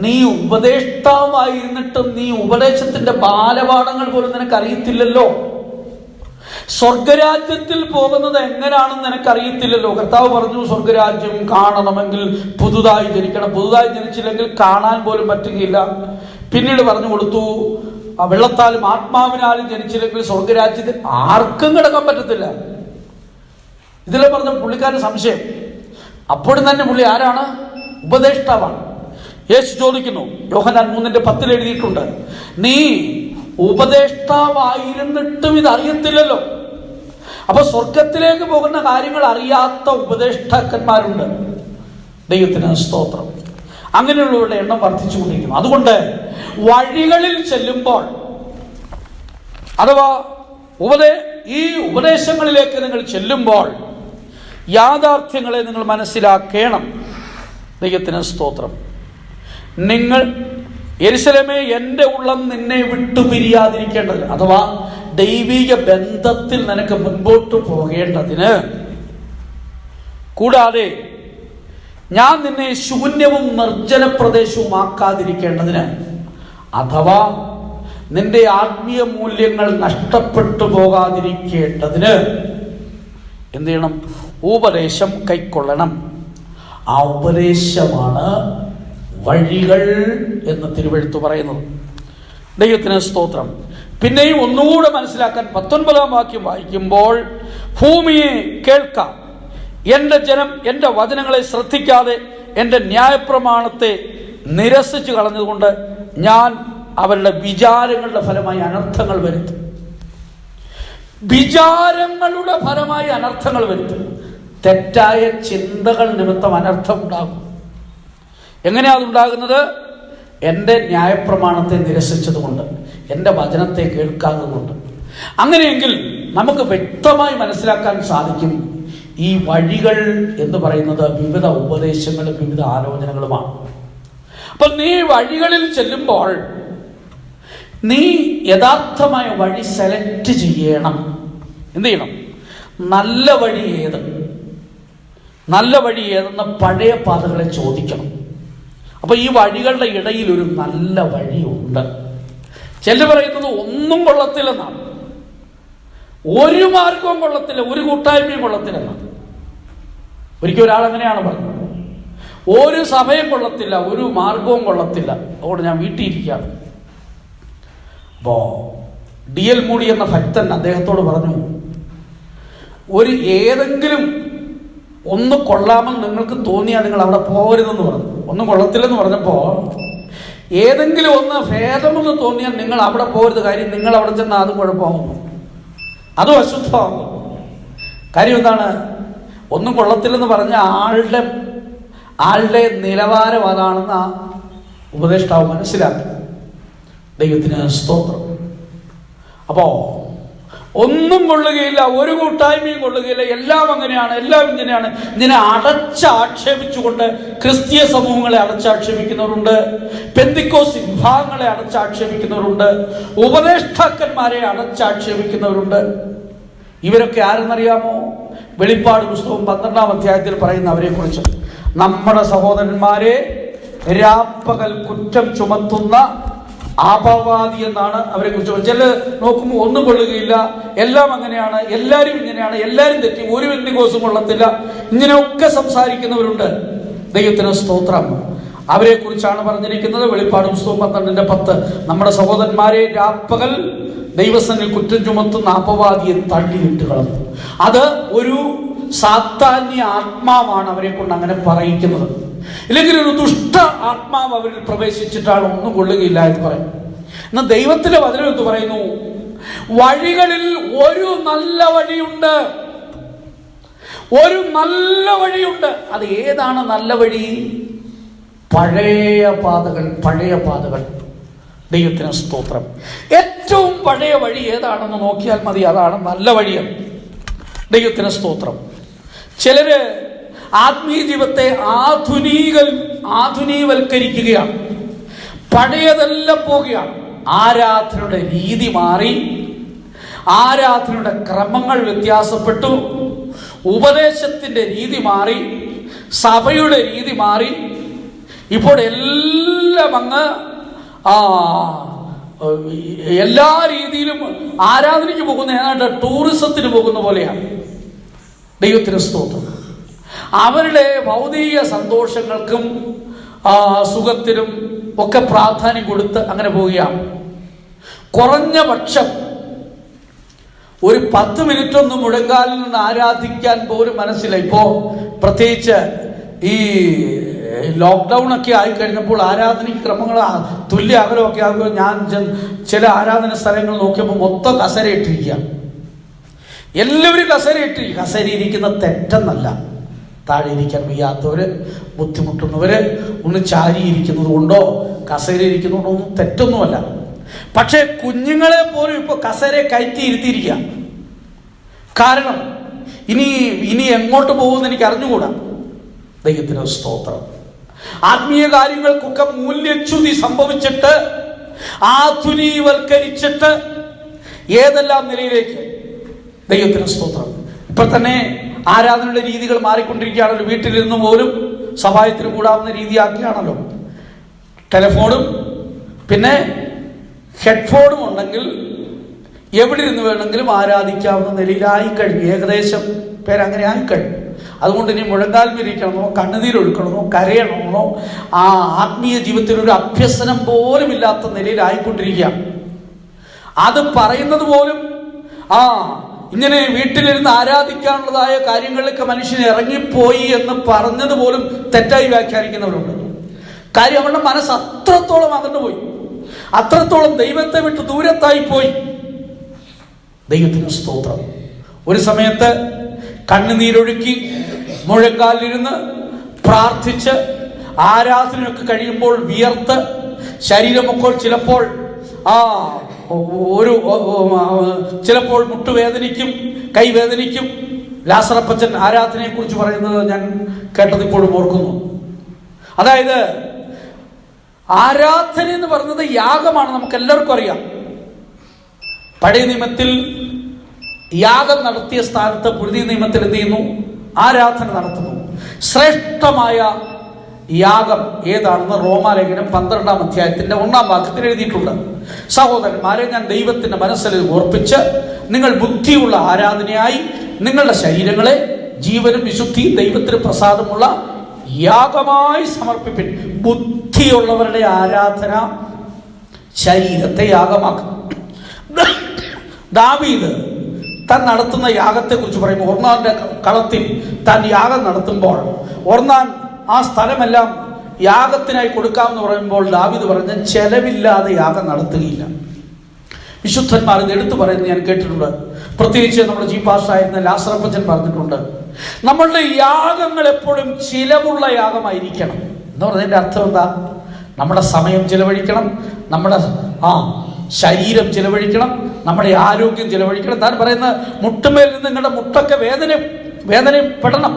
നീ ഉപദേഷ്ടാവായിരുന്നിട്ടും നീ ഉപദേശത്തിന്റെ ബാലപാഠങ്ങൾ പോലും നിനക്ക് അറിയത്തില്ലല്ലോ, സ്വർഗരാജ്യത്തിൽ പോകുന്നത് എങ്ങനെയാണെന്ന് നിനക്കറിയത്തില്ലല്ലോ. കർത്താവ് പറഞ്ഞു, സ്വർഗരാജ്യം കാണണമെങ്കിൽ പുതുതായി ജനിക്കണം, പുതുതായി ജനിച്ചില്ലെങ്കിൽ കാണാൻ പോലും പറ്റുകയില്ല. പിന്നീട് പറഞ്ഞു കൊടുത്തു, വെള്ളത്താലും ആത്മാവിനാലും ജനിച്ചില്ലെങ്കിൽ സ്വർഗരാജ്യത്തിൽ ആർക്കും കിടക്കാൻ പറ്റത്തില്ല. ഇതിലെ പറഞ്ഞ പുള്ളിക്കാരന് സംശയം. അപ്പോഴും തന്നെ പുള്ളി ആരാണ്? ഉപദേഷ്ടാവാണ്. യേശു ചോദിക്കുന്നു, യോഹന്നാൻ 3:10 എഴുതിയിട്ടുണ്ട്, നീ ഉപദേഷ്ടാവായിരുന്നിട്ടും ഇത് അറിയത്തില്ലല്ലോ. അപ്പൊ സ്വർഗത്തിലേക്ക് പോകുന്ന കാര്യങ്ങൾ അറിയാത്ത ഉപദേഷ്ടാക്കന്മാരുണ്ട്. ദൈവത്തിന് സ്തോത്രം. അങ്ങനെയുള്ളവരുടെ എണ്ണം വർദ്ധിച്ചുകൊണ്ടിരിക്കുന്നു. അതുകൊണ്ട് വഴികളിൽ ചെല്ലുമ്പോൾ, അഥവാ ഈ ഉപദേശങ്ങളിലേക്ക് നിങ്ങൾ ചെല്ലുമ്പോൾ യാഥാർത്ഥ്യങ്ങളെ നിങ്ങൾ മനസ്സിലാക്കണം. ദൈവത്തിന് സ്തോത്രം. നിങ്ങൾ യെരുശലേമേ, എൻ്റെ ഉള്ളം നിന്നെ വിട്ടുപിരിയാതിരിക്കേണ്ടതിന്, അഥവാ ദൈവിക ബന്ധത്തിൽ നിനക്ക് മുൻപോട്ട് പോകേണ്ടതിന്, കൂടാതെ ഞാൻ നിന്നെ ശൂന്യവും നിർജ്ജന പ്രദേശവും ആക്കാതിരിക്കേണ്ടതിന്, അഥവാ നിന്റെ ആത്മീയ മൂല്യങ്ങൾ നഷ്ടപ്പെട്ടു പോകാതിരിക്കേണ്ടതിന് എന്ത് ചെയ്യണം? ഉപദേശം കൈക്കൊള്ളണം. ആ ഉപദേശമാണ് വഴികൾ എന്ന് തിരുവെഴുത്ത് പറയുന്നത്. ദൈവത്തിന് സ്തോത്രം. പിന്നെയും ഒന്നുകൂടെ മനസ്സിലാക്കാൻ 19-ാം വാക്യം വായിക്കുമ്പോൾ, ഭൂമിയെ കേൾക്കാം, എൻ്റെ ജനം എൻ്റെ വചനങ്ങളെ ശ്രദ്ധിക്കാതെ എൻ്റെ ന്യായപ്രമാണത്തെ നിരസിച്ചു കളഞ്ഞതുകൊണ്ട് ഞാൻ അവരുടെ വിചാരങ്ങളുടെ ഫലമായി അനർത്ഥങ്ങൾ വരുത്തും. വിചാരങ്ങളുടെ ഫലമായി അനർത്ഥങ്ങൾ വരുത്തും. തെറ്റായ ചിന്തകൾ നിമിത്തം അനർത്ഥം ഉണ്ടാകും. എങ്ങനെയാണ് അതുണ്ടാകുന്നത്? എൻ്റെ ന്യായപ്രമാണത്തെ നിരസിച്ചതുകൊണ്ട്, എൻ്റെ വചനത്തെ കേൾക്കാത്തതുകൊണ്ട്. അങ്ങനെയെങ്കിൽ നമുക്ക് വ്യക്തമായി മനസ്സിലാക്കാൻ സാധിക്കും, ഈ വഴികൾ എന്ന് പറയുന്നത് വിവിധ ഉപദേശങ്ങളും വിവിധ ആലോചനകളുമാണ്. അപ്പൊ നീ വഴികളിൽ ചെല്ലുമ്പോൾ നീ യഥാർത്ഥമായ വഴി സെലക്ട് ചെയ്യണം. എന്ത് ചെയ്യണം? നല്ല വഴി ഏത്, നല്ല വഴി ഏതെന്ന് പഴയ പാതകളെ ചോദിക്കണം. അപ്പൊ ഈ വഴികളുടെ ഇടയിൽ ഒരു നല്ല വഴിയുണ്ട്. ചിലർ പറയുന്നത് ഒന്നും കൊള്ളത്തില്ലെന്നാണ്, ഒരു മാർഗവും കൊള്ളത്തില്ല, ഒരു കൂട്ടായ്മയും കൊള്ളത്തില്ലെന്നാണ്. ഒരിക്കൽ ഒരാൾ അങ്ങനെയാണ് പറഞ്ഞത്, ഒരു സഭയും കൊള്ളത്തില്ല, ഒരു മാർഗവും കൊള്ളത്തില്ല, അതുകൊണ്ട് ഞാൻ വീട്ടിൽ ഇരിക്കുകയാണ്. അപ്പോ D.L. മൂഡി എന്ന ഭക്തൻ അദ്ദേഹത്തോട് പറഞ്ഞു, ഏതെങ്കിലും ഒന്ന് കൊള്ളാമെന്ന് നിങ്ങൾക്ക് തോന്നിയാൽ നിങ്ങൾ അവിടെ പോകരുതെന്ന് പറഞ്ഞു. ഒന്നും കൊള്ളത്തില്ലെന്ന് പറഞ്ഞപ്പോൾ ഏതെങ്കിലും ഒന്ന് ഭേദമെന്ന് തോന്നിയാൽ നിങ്ങൾ അവിടെ പോകരുത്. കാര്യം നിങ്ങൾ അവിടെ ചെന്നാൽ അതും കുഴപ്പമാകുന്നു, അതും അശുദ്ധമാകുന്നു. കാര്യം എന്താണ്? ഒന്നും കൊള്ളത്തില്ലെന്ന് പറഞ്ഞ ആളുടെ നിലവാരം അതാണെന്ന് ആ ഉപദേഷ്ടാവ് മനസ്സിലാക്കി. ദൈവത്തിന് സ്തോത്രം. അപ്പോ ഒന്നും കൊള്ളുകയില്ല, ഒരു കൂട്ടായ്മയും കൊള്ളുകയില്ല, എല്ലാം അങ്ങനെയാണ്, എല്ലാം ഇങ്ങനെയാണ്. ഇതിനെ അടച്ചാക്ഷേപിച്ചുകൊണ്ട് ക്രിസ്തീയ സമൂഹങ്ങളെ അടച്ചാക്ഷേപിക്കുന്നവരുണ്ട്, പെന്തിക്കോസ് വിഭാഗങ്ങളെ അടച്ചാക്ഷേപിക്കുന്നവരുണ്ട്, ഉപദേഷ്ടാക്കന്മാരെ അടച്ചാക്ഷേപിക്കുന്നവരുണ്ട്. ഇവരൊക്കെ ആരെന്നറിയാമോ? വെളിപ്പാട് പുസ്തകം 12-ാം അധ്യായത്തിൽ പറയുന്ന അവരെ കുറിച്ച്, നമ്മുടെ സഹോദരന്മാരെ രാപ്പകൽ കുറ്റം ചുമത്തുന്ന അപവാദി എന്നാണ് അവരെ കുറിച്ച്. ചില നോക്കുമ്പോൾ ഒന്നും കൊള്ളുകയില്ല, എല്ലാം അങ്ങനെയാണ്, എല്ലാവരും ഇങ്ങനെയാണ്, എല്ലാവരും തെറ്റി, ഒരു പെന്തിക്കോസും കൊള്ളത്തില്ല, ഇങ്ങനെയൊക്കെ സംസാരിക്കുന്നവരുണ്ട്. ദൈവത്തിന് സ്തോത്രം. അവരെ കുറിച്ചാണ് പറഞ്ഞിരിക്കുന്നത്. വെളിപ്പാട് പുസ്തകം 12:10, നമ്മുടെ സഹോദരന്മാരെ രാപ്പകൽ ദൈവസന്നിധിയിൽ കുറ്റം ചുമത്തുന്ന അപവാദിയെ തള്ളിയിട്ട് കളഞ്ഞു. അത് ഒരു സാത്താന്യ ആത്മാവാണ് അവരെ കൊണ്ട് അങ്ങനെ പറയിക്കുന്നത്. ഇല്ലെങ്കിൽ ഒരു ദുഷ്ട ആത്മാവ് അവരിൽ പ്രവേശിച്ചിട്ടാണ് ഒന്നും കൊള്ളുകയില്ല എന്ന് പറയും. എന്നാൽ ദൈവത്തിലെ വചനം എന്ന് പറയുന്നു, വഴികളിൽ ഒരു നല്ല വഴിയുണ്ട്, ഒരു നല്ല വഴിയുണ്ട്. അത് ഏതാണ് നല്ല വഴി? പഴയ പാതകൾ. ദൈവത്തിന് സ്തോത്രം. ഏറ്റവും പഴയ വഴി ഏതാണെന്ന് നോക്കിയാൽ മതി, അതാണ് നല്ല വഴിയാണ്. ദൈവത്തിന് സ്തോത്രം. ചിലര് ആത്മീയ ജീവിതത്തെ ആധുനീകവൽക്കരിക്കുകയാണ്, പഴയതെല്ലാം പോവുകയാണ്. ആരാധനയുടെ രീതി മാറി, ആരാധനയുടെ ക്രമങ്ങൾ വ്യത്യാസപ്പെട്ടു, ഉപദേശത്തിന്റെ രീതി മാറി, സഭയുടെ രീതി മാറി. ഇപ്പോൾ എല്ലാം അങ്ങ് എല്ലാ രീതിയിലും ആരാധനയ്ക്ക് പോകുന്ന ഏതാണ്ട് ടൂറിസത്തിന് പോകുന്ന പോലെയാണ്. ദൈവത്തിന് സ്തോത്രം. അവരുടെ ഭൗതിക സന്തോഷങ്ങൾക്കും സുഖത്തിനും ഒക്കെ പ്രാധാന്യം കൊടുത്ത് അങ്ങനെ പോവുകയാണ്. കുറഞ്ഞ പക്ഷം ഒരു 10 മിനിറ്റ് ഒന്ന് മുഴങ്കാലിൽ നിന്ന് ആരാധിക്കാൻ പോലും മനസ്സില്ല. ഇപ്പോൾ പ്രത്യേകിച്ച് ഈ ലോക്ക്ഡൗൺ ഒക്കെ ആയിക്കഴിഞ്ഞപ്പോൾ ആരാധനയ്ക്ക് ക്രമങ്ങൾ തുല്യ അകലമൊക്കെ ആകുമ്പോൾ ഞാൻ ചില ആരാധന സ്ഥലങ്ങൾ നോക്കിയപ്പോൾ മൊത്തം കസരയിട്ടിരിക്കുക. എല്ലാവരും കസരയിരിക്കുന്ന തെറ്റെന്നല്ല, താഴെ ഇരിക്കാൻ വയ്യാത്തവര്, ബുദ്ധിമുട്ടുന്നവര് ഒന്ന് ചാരിയിരിക്കുന്നത് കൊണ്ടോ കസേരയിരിക്കുന്നതുകൊണ്ടോ ഒന്നും തെറ്റൊന്നുമല്ല. പക്ഷെ കുഞ്ഞുങ്ങളെ പോലും ഇപ്പൊ കസേര കയറ്റി ഇരുത്തിയിരിക്കുക. കാരണം ഇനി എങ്ങോട്ട് പോകുമെന്ന് എനിക്ക് അറിഞ്ഞുകൂടാ. ദൈവത്തിന് സ്തോത്രം. ആത്മീയ കാര്യങ്ങൾക്കൊക്കെ മൂല്യച്യുതി സംഭവിച്ചിട്ട്, ആധുനീവൽക്കരിച്ചിട്ട് ഏതെല്ലാം നിലയിലേക്ക്. ദൈവത്തിന് സ്തോത്രം. ഇപ്പൊ തന്നെ ആരാധനയുടെ രീതികൾ മാറിക്കൊണ്ടിരിക്കുകയാണല്ലോ. വീട്ടിലിരുന്ന് പോലും സഹായത്തിന് കൂടാവുന്ന രീതിയാക്കിയാണല്ലോ. ടെലിഫോണും പിന്നെ ഹെഡ്ഫോണും ഉണ്ടെങ്കിൽ എവിടെ ഇരുന്ന് വേണമെങ്കിലും ആരാധിക്കാവുന്ന നിലയിലായി കഴിഞ്ഞു. ഏകദേശം പേരങ്ങനെ ആയിക്കഴിഞ്ഞു. അതുകൊണ്ട് ഇനി മുഴങ്കാൽമിരിക്കണമെന്നോ കണ്ണുനീരൊഴുക്കണമെന്നോ കരയണമെന്നോ ആ ആത്മീയ ജീവിതത്തിൽ ഒരു അഭ്യസനം പോലും ഇല്ലാത്ത നിലയിലായിക്കൊണ്ടിരിക്കുകയാണ്. അത് പറയുന്നത് പോലും ഇങ്ങനെ വീട്ടിലിരുന്ന് ആരാധിക്കാനുള്ളതായ കാര്യങ്ങളിലൊക്കെ മനുഷ്യൻ ഇറങ്ങിപ്പോയി എന്ന് പറഞ്ഞത് പോലും തെറ്റായി വ്യാഖ്യാനിക്കുന്നവരുണ്ട്. കാര്യം അവരുടെ മനസ്സ് അത്രത്തോളം അകന്നു പോയി, അത്രത്തോളം ദൈവത്തെ വിട്ട് ദൂരത്തായി പോയി. ദൈവത്തിന് സ്തോത്രം. ഒരു സമയത്ത് കണ്ണുനീരൊഴുക്കി മുഴങ്കാലിരുന്ന് പ്രാർത്ഥിച്ച് ആരാധനയൊക്കെ കഴിയുമ്പോൾ വിയർത്ത് ശരീരമൊക്കെ ചിലപ്പോൾ ചിലപ്പോൾ മുട്ടുവേദനിക്കും, കൈവേദനിക്കും. ലാസറപ്പച്ചൻ ആരാധനയെ കുറിച്ച് പറയുന്നത് ഞാൻ കേട്ടത് ഇപ്പോഴും ഓർക്കുന്നു. അതായത് ആരാധന എന്ന് പറയുന്നത് യാഗമാണ്, നമുക്ക് എല്ലാവർക്കും അറിയാം. പഴയ നിയമത്തിൽ യാഗം നടത്തിയ സ്ഥാനത്ത് പുതിയ നിയമത്തിൽ എന്ത് ചെയ്യുന്നു? ആരാധന നടത്തുന്നു. ശ്രേഷ്ഠമായ യാഗം ഏതാണെന്ന് റോമാലേഖനം 12-ാം അധ്യായത്തിന്റെ 1-ാം വാക്യത്തിൽ എഴുതിയിട്ടുണ്ട്. സഹോദരന്മാരെ, ഞാൻ ദൈവത്തിന്റെ മനസ്സിൽ ഓർപ്പിച്ച് നിങ്ങൾ ബുദ്ധിയുള്ള ആരാധനയായി നിങ്ങളുടെ ശരീരങ്ങളെ ജീവനും വിശുദ്ധിയും ദൈവത്തിന് പ്രസാദമുള്ള യാഗമായി സമർപ്പിപ്പിൻ. ബുദ്ധിയുള്ളവരുടെ ആരാധന ശരീരത്തെ യാഗമാക്കും. ദാവീദ് താൻ നടത്തുന്ന യാഗത്തെക്കുറിച്ച് പറയുമ്പോൾ, ഒർന്നാന്റെ കളത്തിൽ താൻ യാഗം നടത്തുമ്പോൾ ഒർന്നാൻ ആ സ്ഥലമെല്ലാം യാഗത്തിനായി കൊടുക്കാമെന്ന് പറയുമ്പോൾ ദാവീദ് പറഞ്ഞ ചെലവില്ലാതെ യാഗം നടത്തുകയില്ല. വിശുദ്ധന്മാർ ഇത് എടുത്തു പറയുന്നത് ഞാൻ കേട്ടിട്ടുണ്ട്. പ്രത്യേകിച്ച് നമ്മുടെ ചീഫ് പാസ്റ്ററായിരുന്ന ലാസറപ്പച്ചൻ പറഞ്ഞിട്ടുണ്ട്, നമ്മളുടെ യാഗങ്ങൾ എപ്പോഴും ചിലവുള്ള യാഗമായിരിക്കണം എന്ന് പറഞ്ഞതിൻ്റെ അർത്ഥം എന്താ? നമ്മുടെ സമയം ചിലവഴിക്കണം, നമ്മുടെ ശരീരം ചിലവഴിക്കണം, നമ്മുടെ ആരോഗ്യം ചിലവഴിക്കണം. താൻ പറയുന്ന മുട്ടുമേൽ നിന്ന് നിങ്ങളുടെ മുട്ടൊക്കെ വേദനപ്പെടണം,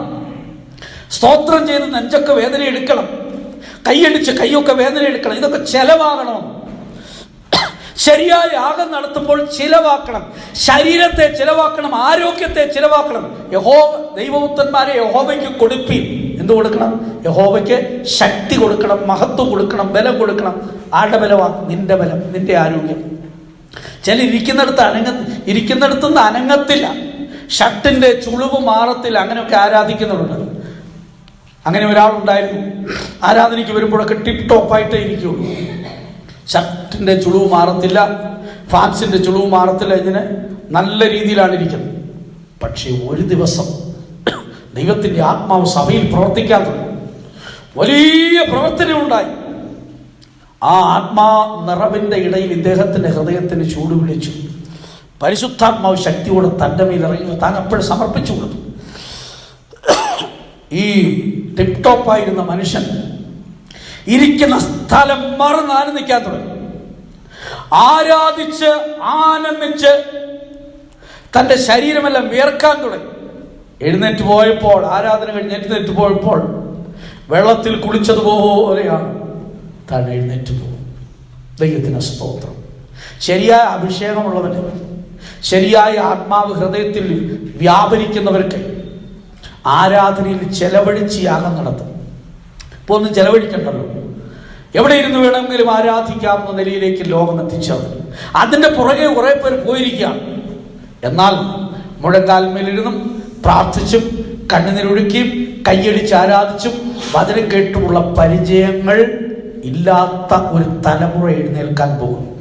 സ്തോത്രം ചെയ്ത് നെഞ്ചൊക്കെ വേദന എടുക്കണം, കൈയടിച്ച് കൈയൊക്കെ വേദന എടുക്കണം. ഇതൊക്കെ ചെലവാകണം. ശരിയായ യാഗം നടത്തുമ്പോൾ ചിലവാക്കണം, ശരീരത്തെ ചിലവാക്കണം, ആരോഗ്യത്തെ ചിലവാക്കണം. ദൈവപുത്രന്മാരെ യഹോവയ്ക്ക് കൊടുപ്പീൻ. എന്ത് കൊടുക്കണം? യഹോവയ്ക്ക് ശക്തി കൊടുക്കണം, മഹത്വം കൊടുക്കണം, ബലം കൊടുക്കണം. ആരുടെ ബലമാണ്? നിന്റെ ബലം, നിന്റെ ആരോഗ്യം. ചില ഇരിക്കുന്നിടത്തുനിന്ന് അനങ്ങത്തില്ല, ഷർട്ടിന്റെ ചുളിവ് മാറത്തില്ല, അങ്ങനെയൊക്കെ ആരാധിക്കുന്നവരുണ്ട്. അങ്ങനെ ഒരാളുണ്ടായിരുന്നു, ആരാധനയ്ക്ക് വരുമ്പോഴൊക്കെ ടിപ്പ് ടോപ്പായിട്ടേ ഇരിക്കുള്ളൂ. ഷർട്ടിന്റെ ചുളിവ് മാറത്തില്ല, ഫാൻസിന്റെ ചുളിവ് മാറത്തില്ല, ഇങ്ങനെ നല്ല രീതിയിലാണ് ഇരിക്കുന്നത്. പക്ഷേ ഒരു ദിവസം ദൈവത്തിന്റെ ആത്മാവ് സഭയിൽ പ്രവർത്തിക്കാൻ തുടങ്ങി. വലിയ പ്രവർത്തനമുണ്ടായി. ആ ആത്മാ നിറവിന്റെ ഇടയിൽ ഇദ്ദേഹത്തിന്റെ ഹൃദയത്തിന് ചൂട് വിളിച്ചു. പരിശുദ്ധാത്മാവ് ശക്തിയോടെ തൻ്റെ മേൽ ഇറങ്ങി താൻ അപ്പോഴും സമർപ്പിച്ചു കൊടുത്തു. ഈ ടിപ് ടോപ്പായിരുന്ന മനുഷ്യൻ ഇരിക്കുന്ന സ്ഥലം മറന്നാലും നിൽക്കാൻ തുടങ്ങി. ആരാധിച്ച് ആനന്ദിച്ച് തൻ്റെ ശരീരമെല്ലാം വിയർക്കാൻ തുടങ്ങി. എഴുന്നേറ്റ് പോയപ്പോൾ, ആരാധന കഴിഞ്ഞ് എഴുന്നേറ്റ് പോയപ്പോൾ വെള്ളത്തിൽ കുളിച്ചതുപോലെയാണ് താൻ എഴുന്നേറ്റ് പോകും. ദൈവത്തിന് സ്തോത്രം. ശരിയായ അഭിഷേകമുള്ളവന്, ശരിയായ ആത്മാവ് ഹൃദയത്തിൽ വ്യാപരിക്കുന്നവർക്ക് ആരാധനയിൽ ചെലവഴിച്ച് യാഗം നടത്തും. ഇപ്പോൾ ഒന്നും ചെലവഴിക്കണ്ടല്ലോ, എവിടെ ഇരുന്ന് വേണമെങ്കിലും ആരാധിക്കാവുന്ന നിലയിലേക്ക് ലോകം എത്തിച്ചേർന്നു. അതിൻ്റെ പുറകെ കുറേ പേർ പോയിരിക്കുകയാണ്. എന്നാൽ മുഴങ്കാൽമേലിരുന്നും പ്രാർത്ഥിച്ചും കണ്ണുനീരൊഴുക്കിയും കയ്യടിച്ച് ആരാധിച്ചും വചനം കേട്ടുമുള്ള പരിചയങ്ങൾ ഇല്ലാത്ത ഒരു തലമുറ എഴുന്നേൽക്കാൻ പോകുന്നു.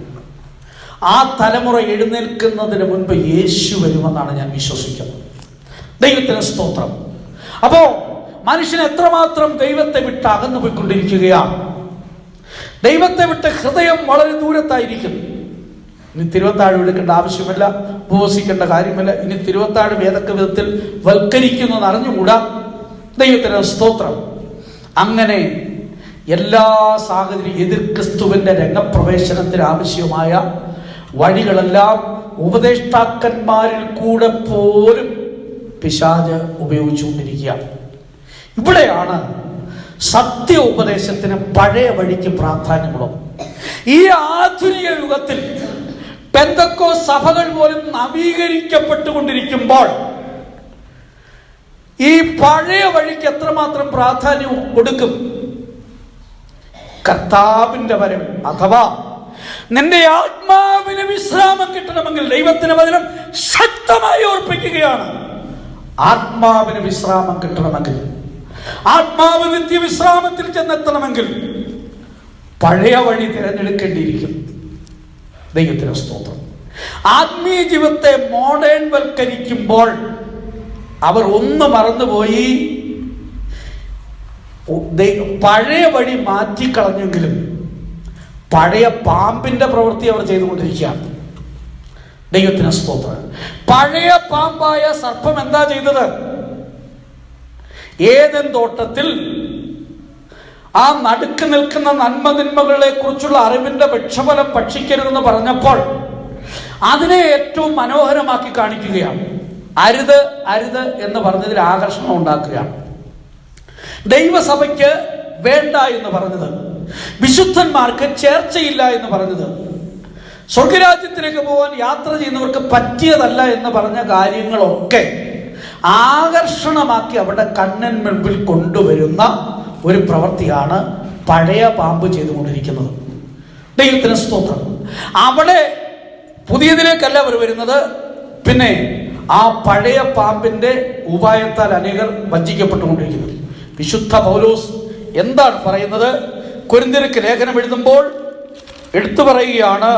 ആ തലമുറ എഴുന്നേൽക്കുന്നതിന് മുൻപ് യേശു വരുമെന്നാണ് ഞാൻ വിശ്വസിക്കുന്നത്. ദൈവത്തിന് സ്തോത്രം. അപ്പോ മനുഷ്യൻ എത്രമാത്രം ദൈവത്തെ വിട്ട് അകന്നു പോയിക്കൊണ്ടിരിക്കുകയാണ്. ദൈവത്തെ വിട്ട് ഹൃദയം വളരെ ദൂരത്തായിരിക്കുന്നു. ഇനി തിരുവത്താഴ് എടുക്കേണ്ട ആവശ്യമില്ല, ഉപവസിക്കേണ്ട കാര്യമില്ല. ഇനി തിരുവത്താഴ് ഏതൊക്കെ വിധത്തിൽ വൽക്കരിക്കുന്നു എന്ന് അറിഞ്ഞുകൂടാ. ദൈവത്തിന് സ്തോത്രം. അങ്ങനെ എല്ലാ സാഹചര്യം എതിർ ക്രിസ്തുവിന്റെ രംഗപ്രവേശനത്തിന് ആവശ്യമായ വഴികളെല്ലാം ഉപദേഷ്ടാക്കന്മാരിൽ കൂടെ പോലും പിശാച് ഉപയോഗിച്ചുകൊണ്ടിരിക്കുകയാണ്. ഇവിടെയാണ് സത്യ ഉപദേശത്തിന് പഴയ വഴിക്ക് പ്രാധാന്യമുള്ളത്. ഈ ആധുനിക യുഗത്തിൽ പെന്തക്കോസ്ത് സഭകൾ പോലും നവീകരിക്കപ്പെട്ടുകൊണ്ടിരിക്കുമ്പോൾ ഈ പഴയ വഴിക്ക് എത്രമാത്രം പ്രാധാന്യം കൊടുക്കും? കർത്താവിന്റെ വരവിൽ, അഥവാ നിന്റെ ആത്മാവിന് വിശ്രാമം കിട്ടണമെങ്കിൽ, ദൈവത്തിന് വചനം ശക്തമായി ഓർപ്പിക്കുകയാണ്, ആത്മാവിന് വിശ്രാമം കിട്ടണമെങ്കിൽ, ആത്മാവ് നിത്യവിശ്രാമത്തിൽ ചെന്നെത്തണമെങ്കിൽ പഴയ വഴി തിരഞ്ഞെടുക്കേണ്ടിയിരിക്കും. ദൈവത്തിന് സ്തോത്രം. ആത്മീയ ജീവിതത്തെ മോഡേൺ വൽക്കരിക്കുമ്പോൾ അവർ ഒന്ന് മറന്നുപോയി. പഴയ വഴി മാറ്റിക്കളഞ്ഞെങ്കിലും പഴയ പാമ്പിന്റെ പ്രവൃത്തി അവർ ചെയ്തുകൊണ്ടിരിക്കുകയാണ്. ദൈവത്തിന് സ്തോത്രം. പഴയ പാമ്പായ സർപ്പം എന്താ ചെയ്തത്? ഏദൻ തോട്ടത്തിൽ ആ നടുക്ക് നിൽക്കുന്ന നന്മതിന്മകളെ കുറിച്ചുള്ള അറിവിന്റെ വൃക്ഷഫലം ഭക്ഷിക്കരുതെന്ന് പറഞ്ഞപ്പോൾ അതിനെ ഏറ്റവും മനോഹരമാക്കി കാണിക്കുകയാണ്. അരുത് അരുത് എന്ന് പറഞ്ഞതിൽ ആകർഷണം ഉണ്ടാക്കുകയാണ്. ദൈവസഭയ്ക്ക് വേണ്ട എന്ന് പറഞ്ഞത്, വിശുദ്ധന്മാർക്ക് ചേർച്ചയില്ല എന്ന് പറഞ്ഞത്, സ്വർഗരാജ്യത്തിലേക്ക് പോകാൻ യാത്ര ചെയ്യുന്നവർക്ക് പറ്റിയതല്ല എന്ന് പറഞ്ഞ കാര്യങ്ങളൊക്കെ ആകർഷണമാക്കി അവിടെ കണ്ണൻ മുൻപിൽ കൊണ്ടുവരുന്ന ഒരു പ്രവൃത്തിയാണ് പഴയ പാമ്പ് ചെയ്തുകൊണ്ടിരിക്കുന്നത്. ദൈവത്തിന് സ്തോത്രം. അവിടെ പുതിയതിലേക്കല്ല അവർ വരുന്നത്. പിന്നെ ആ പഴയ പാമ്പിന്റെ ഉപായത്താൽ അനേകർ വഞ്ചിക്കപ്പെട്ടുകൊണ്ടിരിക്കുന്നു. വിശുദ്ധ പൗലോസ് എന്താണ് പറയുന്നത്? കൊരിന്ത്യർക്ക് ലേഖനം എഴുതുമ്പോൾ എടുത്തു പറയുകയാണ്,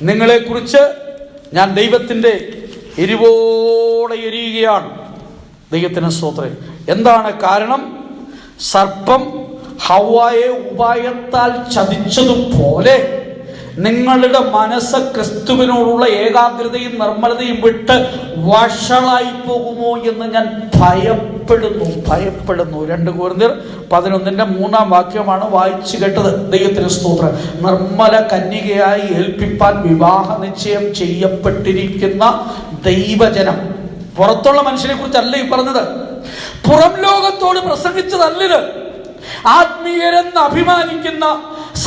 നിങ്ങളെക്കുറിച്ച് ഞാൻ ദൈവത്തിൻ്റെ എരിവോടെ എരിയുകയാണ്. ദൈവത്തിന് സ്തോത്രം. എന്താണ് കാരണം? സർപ്പം ഹവ്വായെ ഉപായത്താൽ ചതിച്ചതുപോലെ നിങ്ങളുടെ മനസ്സ് ക്രിസ്തുവിനോടുള്ള ഏകാഗ്രതയും നിർമ്മലതയും വിട്ട് വഷളായി പോകുമോ എന്ന് ഞാൻ ഭയപ്പെടുന്നു. 2 കൊരിന്ത്യർ 11:3 വായിച്ചു കേട്ടത്. ദൈവത്തിന് സ്തോത്രം. നിർമ്മല കന്യകയായി ഏൽപ്പിപ്പാൻ വിവാഹ നിശ്ചയം ചെയ്യപ്പെട്ടിരിക്കുന്ന ദൈവജനം. പുറത്തുള്ള മനുഷ്യനെ കുറിച്ചല്ല ഈ പറഞ്ഞത്. പുറം ലോകത്തോട് പ്രസംഗിച്ചതല്ലിത്. ആത്മീയരെന്ന് അഭിമാനിക്കുന്ന,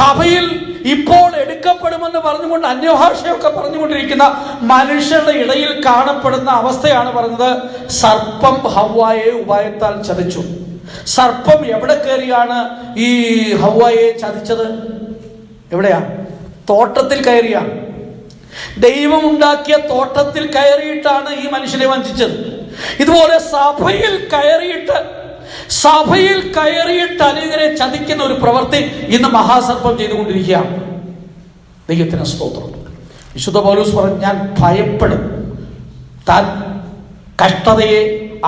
സഭയിൽ ഇപ്പോൾ എടുക്കപ്പെടുമെന്ന് പറഞ്ഞുകൊണ്ട് അന്യഭാഷയൊക്കെ പറഞ്ഞുകൊണ്ടിരിക്കുന്ന മനുഷ്യരുടെ ഇടയിൽ കാണപ്പെടുന്ന അവസ്ഥയാണ് പറഞ്ഞത്. സർപ്പം ഹവ്വായെ ഉപായത്താൽ ചതിച്ചു. സർപ്പം എവിടെ കയറിയാണ് ഈ ഹവ്വായെ ചതിച്ചത്? എവിടെയാ? തോട്ടത്തിൽ കയറിയാണ്. ദൈവം ഉണ്ടാക്കിയ തോട്ടത്തിൽ കയറിയിട്ടാണ് ഈ മനുഷ്യനെ വഞ്ചിച്ചത്. ഇതുപോലെ സഭയിൽ കയറിയിട്ട് അനേകരെ ചതിക്കുന്ന ഒരു പ്രവൃത്തി ഇന്ന് മഹാസർപ്പം ചെയ്തുകൊണ്ടിരിക്കുകയാണ്. ദൈവത്തിന് സ്തോത്രം. വിശുദ്ധ പൗലോസ് പറഞ്ഞു, ഞാൻ ഭയപ്പെടും. താൻ കഷ്ടതയെ,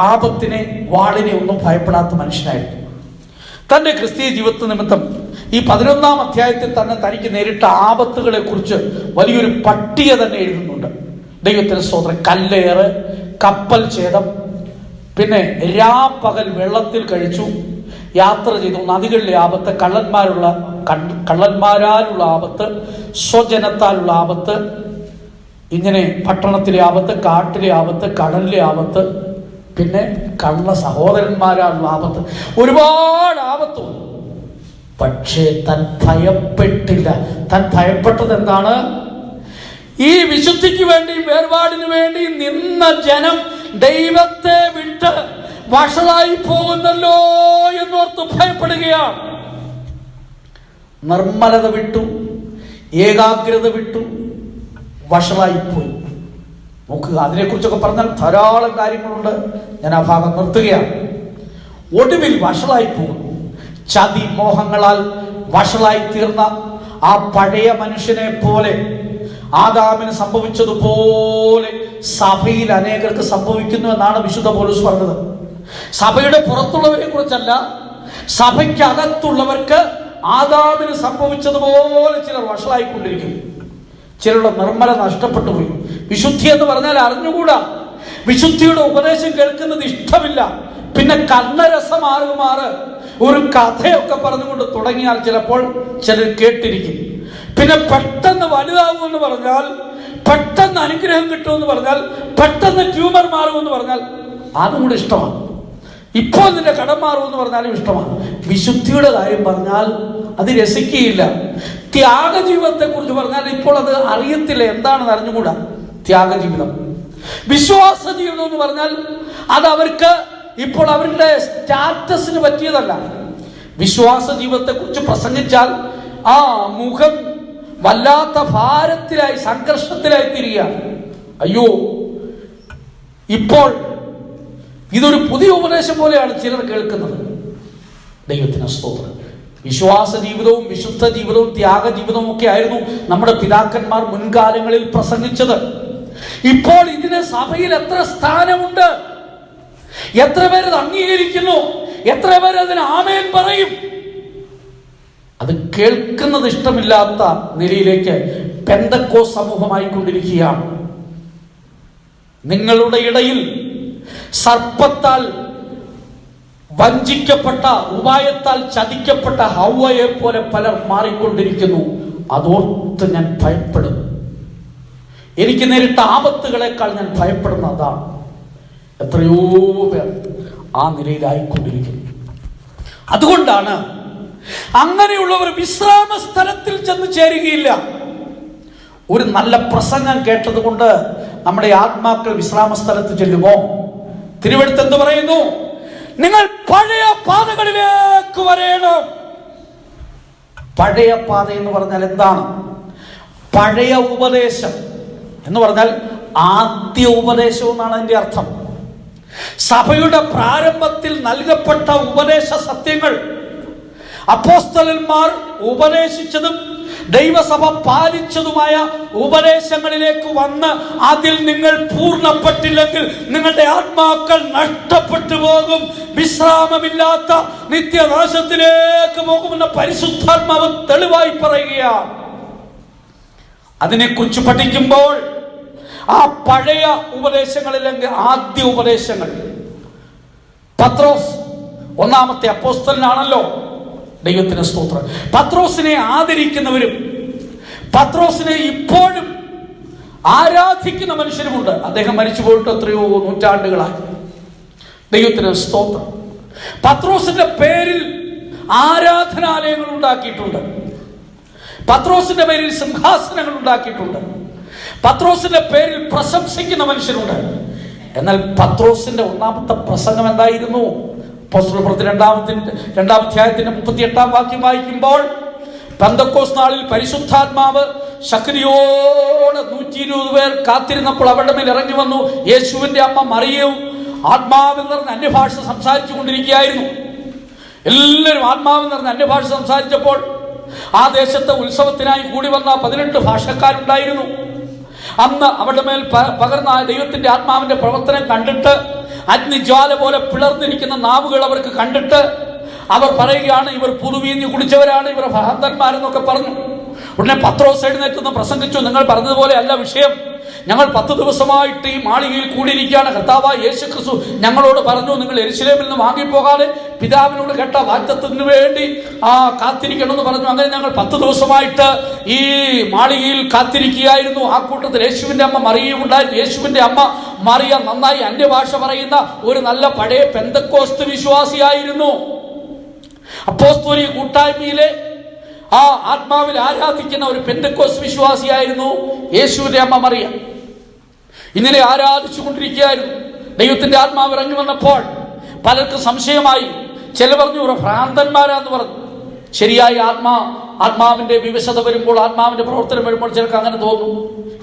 ആപത്തിനെ, വാളിനെ ഒന്നും ഭയപ്പെടാത്ത മനുഷ്യനായിരുന്നു. തൻ്റെ ക്രിസ്തീയ ജീവിത നിമിത്തം ഈ 11-ാം അധ്യായത്തിൽ തന്നെ തനിക്ക് നേരിട്ട ആപത്തുകളെ കുറിച്ച് വലിയൊരു പട്ടിക തന്നെ എഴുതുന്നുണ്ട്. ദൈവത്തിന് സ്തോത്രം. കല്ലേറ്, കപ്പൽ ഛേദം, പിന്നെ രാപ്പകൽ വെള്ളത്തിൽ കഴിച്ചു, യാത്ര ചെയ്തു, നദികളിലെ ആപത്ത്, കള്ളന്മാരാലുള്ള ആപത്ത്, സ്വജനത്താലുള്ള ആപത്ത്, ഇങ്ങനെ പട്ടണത്തിലെ ആപത്ത്, കാട്ടിലെ ആപത്ത്, കടലിലെ ആപത്ത്, പിന്നെ കള്ള സഹോദരന്മാരാലുള്ള ആപത്ത്, ഒരുപാട് ആപത്ത്. പക്ഷേ താൻ ഭയപ്പെട്ടില്ല. താൻ ഭയപ്പെട്ടത് എന്താണ്? ഈ വിശുദ്ധിക്ക് വേണ്ടിയും വേർപാടിന് വേണ്ടിയും നിന്ന ജനം ദൈവത്തെ വിട്ട് വഷളായി പോകുന്നല്ലോ എന്നോർത്ത് ഭയപ്പെടുകയാണ്. നിർമ്മലത വിട്ടു, ഏകാഗ്രത വിട്ടു, വഷളായിപ്പോയി. നോക്കുക, അതിനെക്കുറിച്ചൊക്കെ പറഞ്ഞാൽ ധാരാളം കാര്യങ്ങളുണ്ട്. ഞാൻ ആ ഭാഗം നിർത്തുകയാണ്. ഒടുവിൽ വഷളായി പോകുന്നു. ചതി മോഹങ്ങളാൽ വഷളായി തീർന്ന ആ പഴയ മനുഷ്യനെ പോലെ, ആദാമിന് സംഭവിച്ചതുപോലെ സഭയിൽ അനേകർക്ക് സംഭവിക്കുന്നു എന്നാണ് വിശുദ്ധ പൗലോസ് പറഞ്ഞത്. സഭയുടെ പുറത്തുള്ളവരെ കുറിച്ചല്ല, സഭയ്ക്കകത്തുള്ളവർക്ക് ആദാമിന് സംഭവിച്ചതുപോലെ ചിലർ വഷളായിക്കൊണ്ടിരിക്കും. ചിലരുടെ നിർമ്മല നഷ്ടപ്പെട്ടു പോയി. വിശുദ്ധി എന്ന് പറഞ്ഞാൽ അറിഞ്ഞുകൂടാ. വിശുദ്ധിയുടെ ഉപദേശം കേൾക്കുന്നത് ഇഷ്ടമില്ല. പിന്നെ കർണരസമാറുമാറ് ഒരു കഥയൊക്കെ പറഞ്ഞുകൊണ്ട് തുടങ്ങിയാൽ ചിലപ്പോൾ ചിലർ കേട്ടിരിക്കും. പിന്നെ പെട്ടെന്ന് വലുതാവുമെന്ന് പറഞ്ഞാൽ, പെട്ടെന്ന് അനുഗ്രഹം കിട്ടുമെന്ന് പറഞ്ഞാൽ, പെട്ടെന്ന് ട്യൂമർ മാറുമെന്ന് പറഞ്ഞാൽ അതും കൂടെ ഇഷ്ടമാണ്. ഇപ്പോൾ നിന്റെ കടം മാറുമെന്ന് പറഞ്ഞാലും ഇഷ്ടമാണ്. വിശുദ്ധിയുടെ കാര്യം പറഞ്ഞാൽ അത് രസിക്കുകയില്ല. ത്യാഗജീവിതത്തെ കുറിച്ച് പറഞ്ഞാൽ ഇപ്പോൾ അത് അറിയത്തില്ല, എന്താണെന്ന് അറിഞ്ഞുകൂടാ. ത്യാഗജീവിതം, വിശ്വാസ ജീവിതം എന്ന് പറഞ്ഞാൽ അത് അവർക്ക് ഇപ്പോൾ അവരുടെ സ്റ്റാറ്റസിന് പറ്റിയതല്ല. വിശ്വാസ ജീവിതത്തെ കുറിച്ച് പ്രസംഗിച്ചാൽ ആ മുഖം വല്ലാത്ത ഭാരത്തിലായി, സംഘർഷത്തിലായി തീരുകയാണ്. അയ്യോ, ഇപ്പോൾ ഇതൊരു പുതിയ ഉപദേശം പോലെയാണ് ചിലർ കേൾക്കുന്നത്. ദൈവത്തിന് സ്തോത്രം. വിശ്വാസ ജീവിതവും വിശുദ്ധ ജീവിതവും ത്യാഗ ജീവിതവും ഒക്കെ ആയിരുന്നു നമ്മുടെ പിതാക്കന്മാർ മുൻകാലങ്ങളിൽ പ്രസംഗിച്ചത്. ഇപ്പോൾ ഇതിന് സഭയിൽ എത്ര സ്ഥാനമുണ്ട്? എത്ര പേര് അത് അംഗീകരിക്കുന്നു? എത്ര പേര് അതിന് ആമേൻ പറയും? അത് കേൾക്കുന്നത് ഇഷ്ടമില്ലാത്ത നിലയിലേക്ക് പെന്തക്കോസ്ത് സമൂഹമായിക്കൊണ്ടിരിക്കുകയാണ്. നിങ്ങളുടെ ഇടയിൽ സർപ്പത്താൽ വഞ്ചിക്കപ്പെട്ട, ഉപായത്താൽ ചതിക്കപ്പെട്ട ഹവ്വയെ പോലെ പലർ മാറിക്കൊണ്ടിരിക്കുന്നു. അതോർത്ത് ഞാൻ ഭയപ്പെടുന്നു. എനിക്ക് നേരിട്ട ആപത്തുകളെക്കാൾ ഞാൻ ഭയപ്പെടുന്ന അതാണ്. എത്രയോ പേർ ആ നിലയിലായിക്കൊണ്ടിരിക്കുന്നു. അതുകൊണ്ടാണ് അങ്ങനെയുള്ളവർ വിശ്രാമ സ്ഥലത്തിൽ ചെന്ന് ചേരുകയില്ല. ഒരു നല്ല പ്രസംഗം കേട്ടതുകൊണ്ട് നമ്മുടെ ആത്മാക്കൾ വിശ്രാമ സ്ഥലത്ത് ചെല്ലുമോ? തിരുവെടുത്ത് എന്ത് പറയുന്നു? നിങ്ങൾ പഴയ പാതകളിലേക്ക് വരേണം. പഴയ പാത എന്ന് പറഞ്ഞാൽ എന്താണ്? പഴയ ഉപദേശം എന്ന് പറഞ്ഞാൽ ആദ്യ ഉപദേശം എന്നാണ് അതിന്റെ അർത്ഥം. സഭയുടെ പ്രാരംഭത്തിൽ നൽകപ്പെട്ട ഉപദേശ സത്യങ്ങൾ, അപ്പോസ്തലന്മാർ ഉപദേശിച്ചതും ദൈവസഭ പാലിച്ചതുമായ ഉപദേശങ്ങളിലേക്ക് വന്ന് അതിൽ നിങ്ങൾ പൂർണ്ണപ്പെട്ടില്ലെങ്കിൽ നിങ്ങളുടെ ആത്മാക്കൾ നഷ്ടപ്പെട്ടു പോകും, വിശ്രാമമില്ലാത്ത നിത്യനാശത്തിലേക്ക് പോകുമെന്ന് പരിശുദ്ധാത്മാവ് തെളിവായി പറയുകയാണ്. അതിനെക്കുറിച്ച് പഠിക്കുമ്പോൾ ആ പഴയ ഉപദേശങ്ങളില്ലെങ്കിൽ ആദ്യ ഉപദേശങ്ങൾ, പത്രോസ് ഒന്നാമത്തെ അപ്പോസ്തലനാണല്ലോ. ദൈവത്തിന് സ്തോത്രം. പത്രോസിനെ ആദരിക്കുന്നവരും പത്രോസിനെ ഇപ്പോഴും ആരാധിക്കുന്ന മനുഷ്യരുമുണ്ട്. അദ്ദേഹം മരിച്ചു പോയിട്ട് എത്രയോ നൂറ്റാണ്ടുകളായി. ദൈവത്തിന് സ്തോത്രം. പത്രോസിന്റെ പേരിൽ ആരാധനാലയങ്ങൾ ഉണ്ടാക്കിയിട്ടുണ്ട്. പത്രോസിന്റെ പേരിൽ സിംഹാസനങ്ങൾ ഉണ്ടാക്കിയിട്ടുണ്ട്. പത്രോസിന്റെ പേരിൽ പ്രശംസിക്കുന്ന മനുഷ്യരുണ്ട്. എന്നാൽ പത്രോസിന്റെ ഒന്നാമത്തെ പ്രസംഗം എന്തായിരുന്നു? അപ്പോസ്തലപ്രവൃത്തി 2-ാം അധ്യായത്തിന്റെ 38-ാം വാക്യം വായിക്കുമ്പോൾ, പെന്തക്കോസ്ത് നാളിൽ പരിശുദ്ധാത്മാവ് ശക്തിയോടെ 120 പേർ കാത്തിരുന്നപ്പോൾ അവരുടെ മേൽ ഇറങ്ങി വന്നു. യേശുവിന്റെ അമ്മ മറിയവും ആത്മാവിൽ നിറഞ്ഞ അന്യഭാഷ സംസാരിച്ചു കൊണ്ടിരിക്കുകയായിരുന്നു. എല്ലാവരും ആത്മാവിൽ നിറഞ്ഞ അന്യഭാഷ സംസാരിച്ചപ്പോൾ ആ ദേശത്തെ ഉത്സവത്തിനായി കൂടി വന്ന 18 ഭാഷക്കാരുണ്ടായിരുന്നു. അന്ന് അവരുടെ മേൽ പകർന്ന ദൈവത്തിന്റെ ആത്മാവിന്റെ പ്രവർത്തനം കണ്ടിട്ട്, അഗ്നിജ്വാല പോലെ പിളർന്നിരിക്കുന്ന നാവുകൾ അവർക്ക് കണ്ടിട്ട് അവർ പറയുകയാണ്, ഇവർ പുതുവീഞ്ഞ് കുടിച്ചവരാണ്, ഇവർ ഭ്രാന്തന്മാരെന്നൊക്കെ പറഞ്ഞു. ഉടനെ പത്രോസ് എഴുന്നേറ്റ് പ്രസംഗിച്ചു, നിങ്ങൾ പറഞ്ഞതുപോലെ അല്ല വിഷയം. ഞങ്ങൾ 10 ദിവസമായിട്ട് ഈ മാളികയിൽ കൂടിയിരിക്കുകയാണ്. കർത്താവായ യേശു ക്രിസ്തു ഞങ്ങളോട് പറഞ്ഞു, നിങ്ങൾ യെരുശലേമിൽ നിന്ന് വാങ്ങിപ്പോകാതെ പിതാവിനോട് കേട്ട വാഗ്ദത്തത്തിന് വേണ്ടി കാത്തിരിക്കണമെന്ന് പറഞ്ഞു. അങ്ങനെ ഞങ്ങൾ 10 ദിവസമായിട്ട് ഈ മാളികയിൽ കാത്തിരിക്കുകയായിരുന്നു. ആ കൂട്ടത്തിൽ യേശുവിന്റെ അമ്മ മറിയയും ഉണ്ടായിരുന്നു. യേശുവിന്റെ അമ്മ മറിയ നന്നായി അന്യഭാഷ പറയുന്ന ഒരു നല്ല പഴയ പെന്തക്കോസ്ത് വിശ്വാസിയായിരുന്നു. അപ്പോസ്തോലിക കൂട്ടായ്മയിലെ ആ ആത്മാവിൽ ആരാധിക്കുന്ന ഒരു പെന്തക്കോസ്ത് വിശ്വാസിയായിരുന്നു യേശുവിന്റെ അമ്മ മറിയ. ഇങ്ങനെ ആരാധിച്ചു കൊണ്ടിരിക്കുകയായിരുന്നു. ദൈവത്തിന്റെ ആത്മാവ് ഇറങ്ങി വന്നപ്പോൾ പലർക്കും സംശയമായി. ചില പറഞ്ഞു ഇവർ ഭ്രാന്തന്മാരാന്ന് പറഞ്ഞു. ശരിയായി ആത്മാവിന്റെ വിവശത വരുമ്പോൾ, ആത്മാവിന്റെ പ്രവർത്തനം വരുമ്പോൾ ചിലർക്ക് അങ്ങനെ തോന്നും.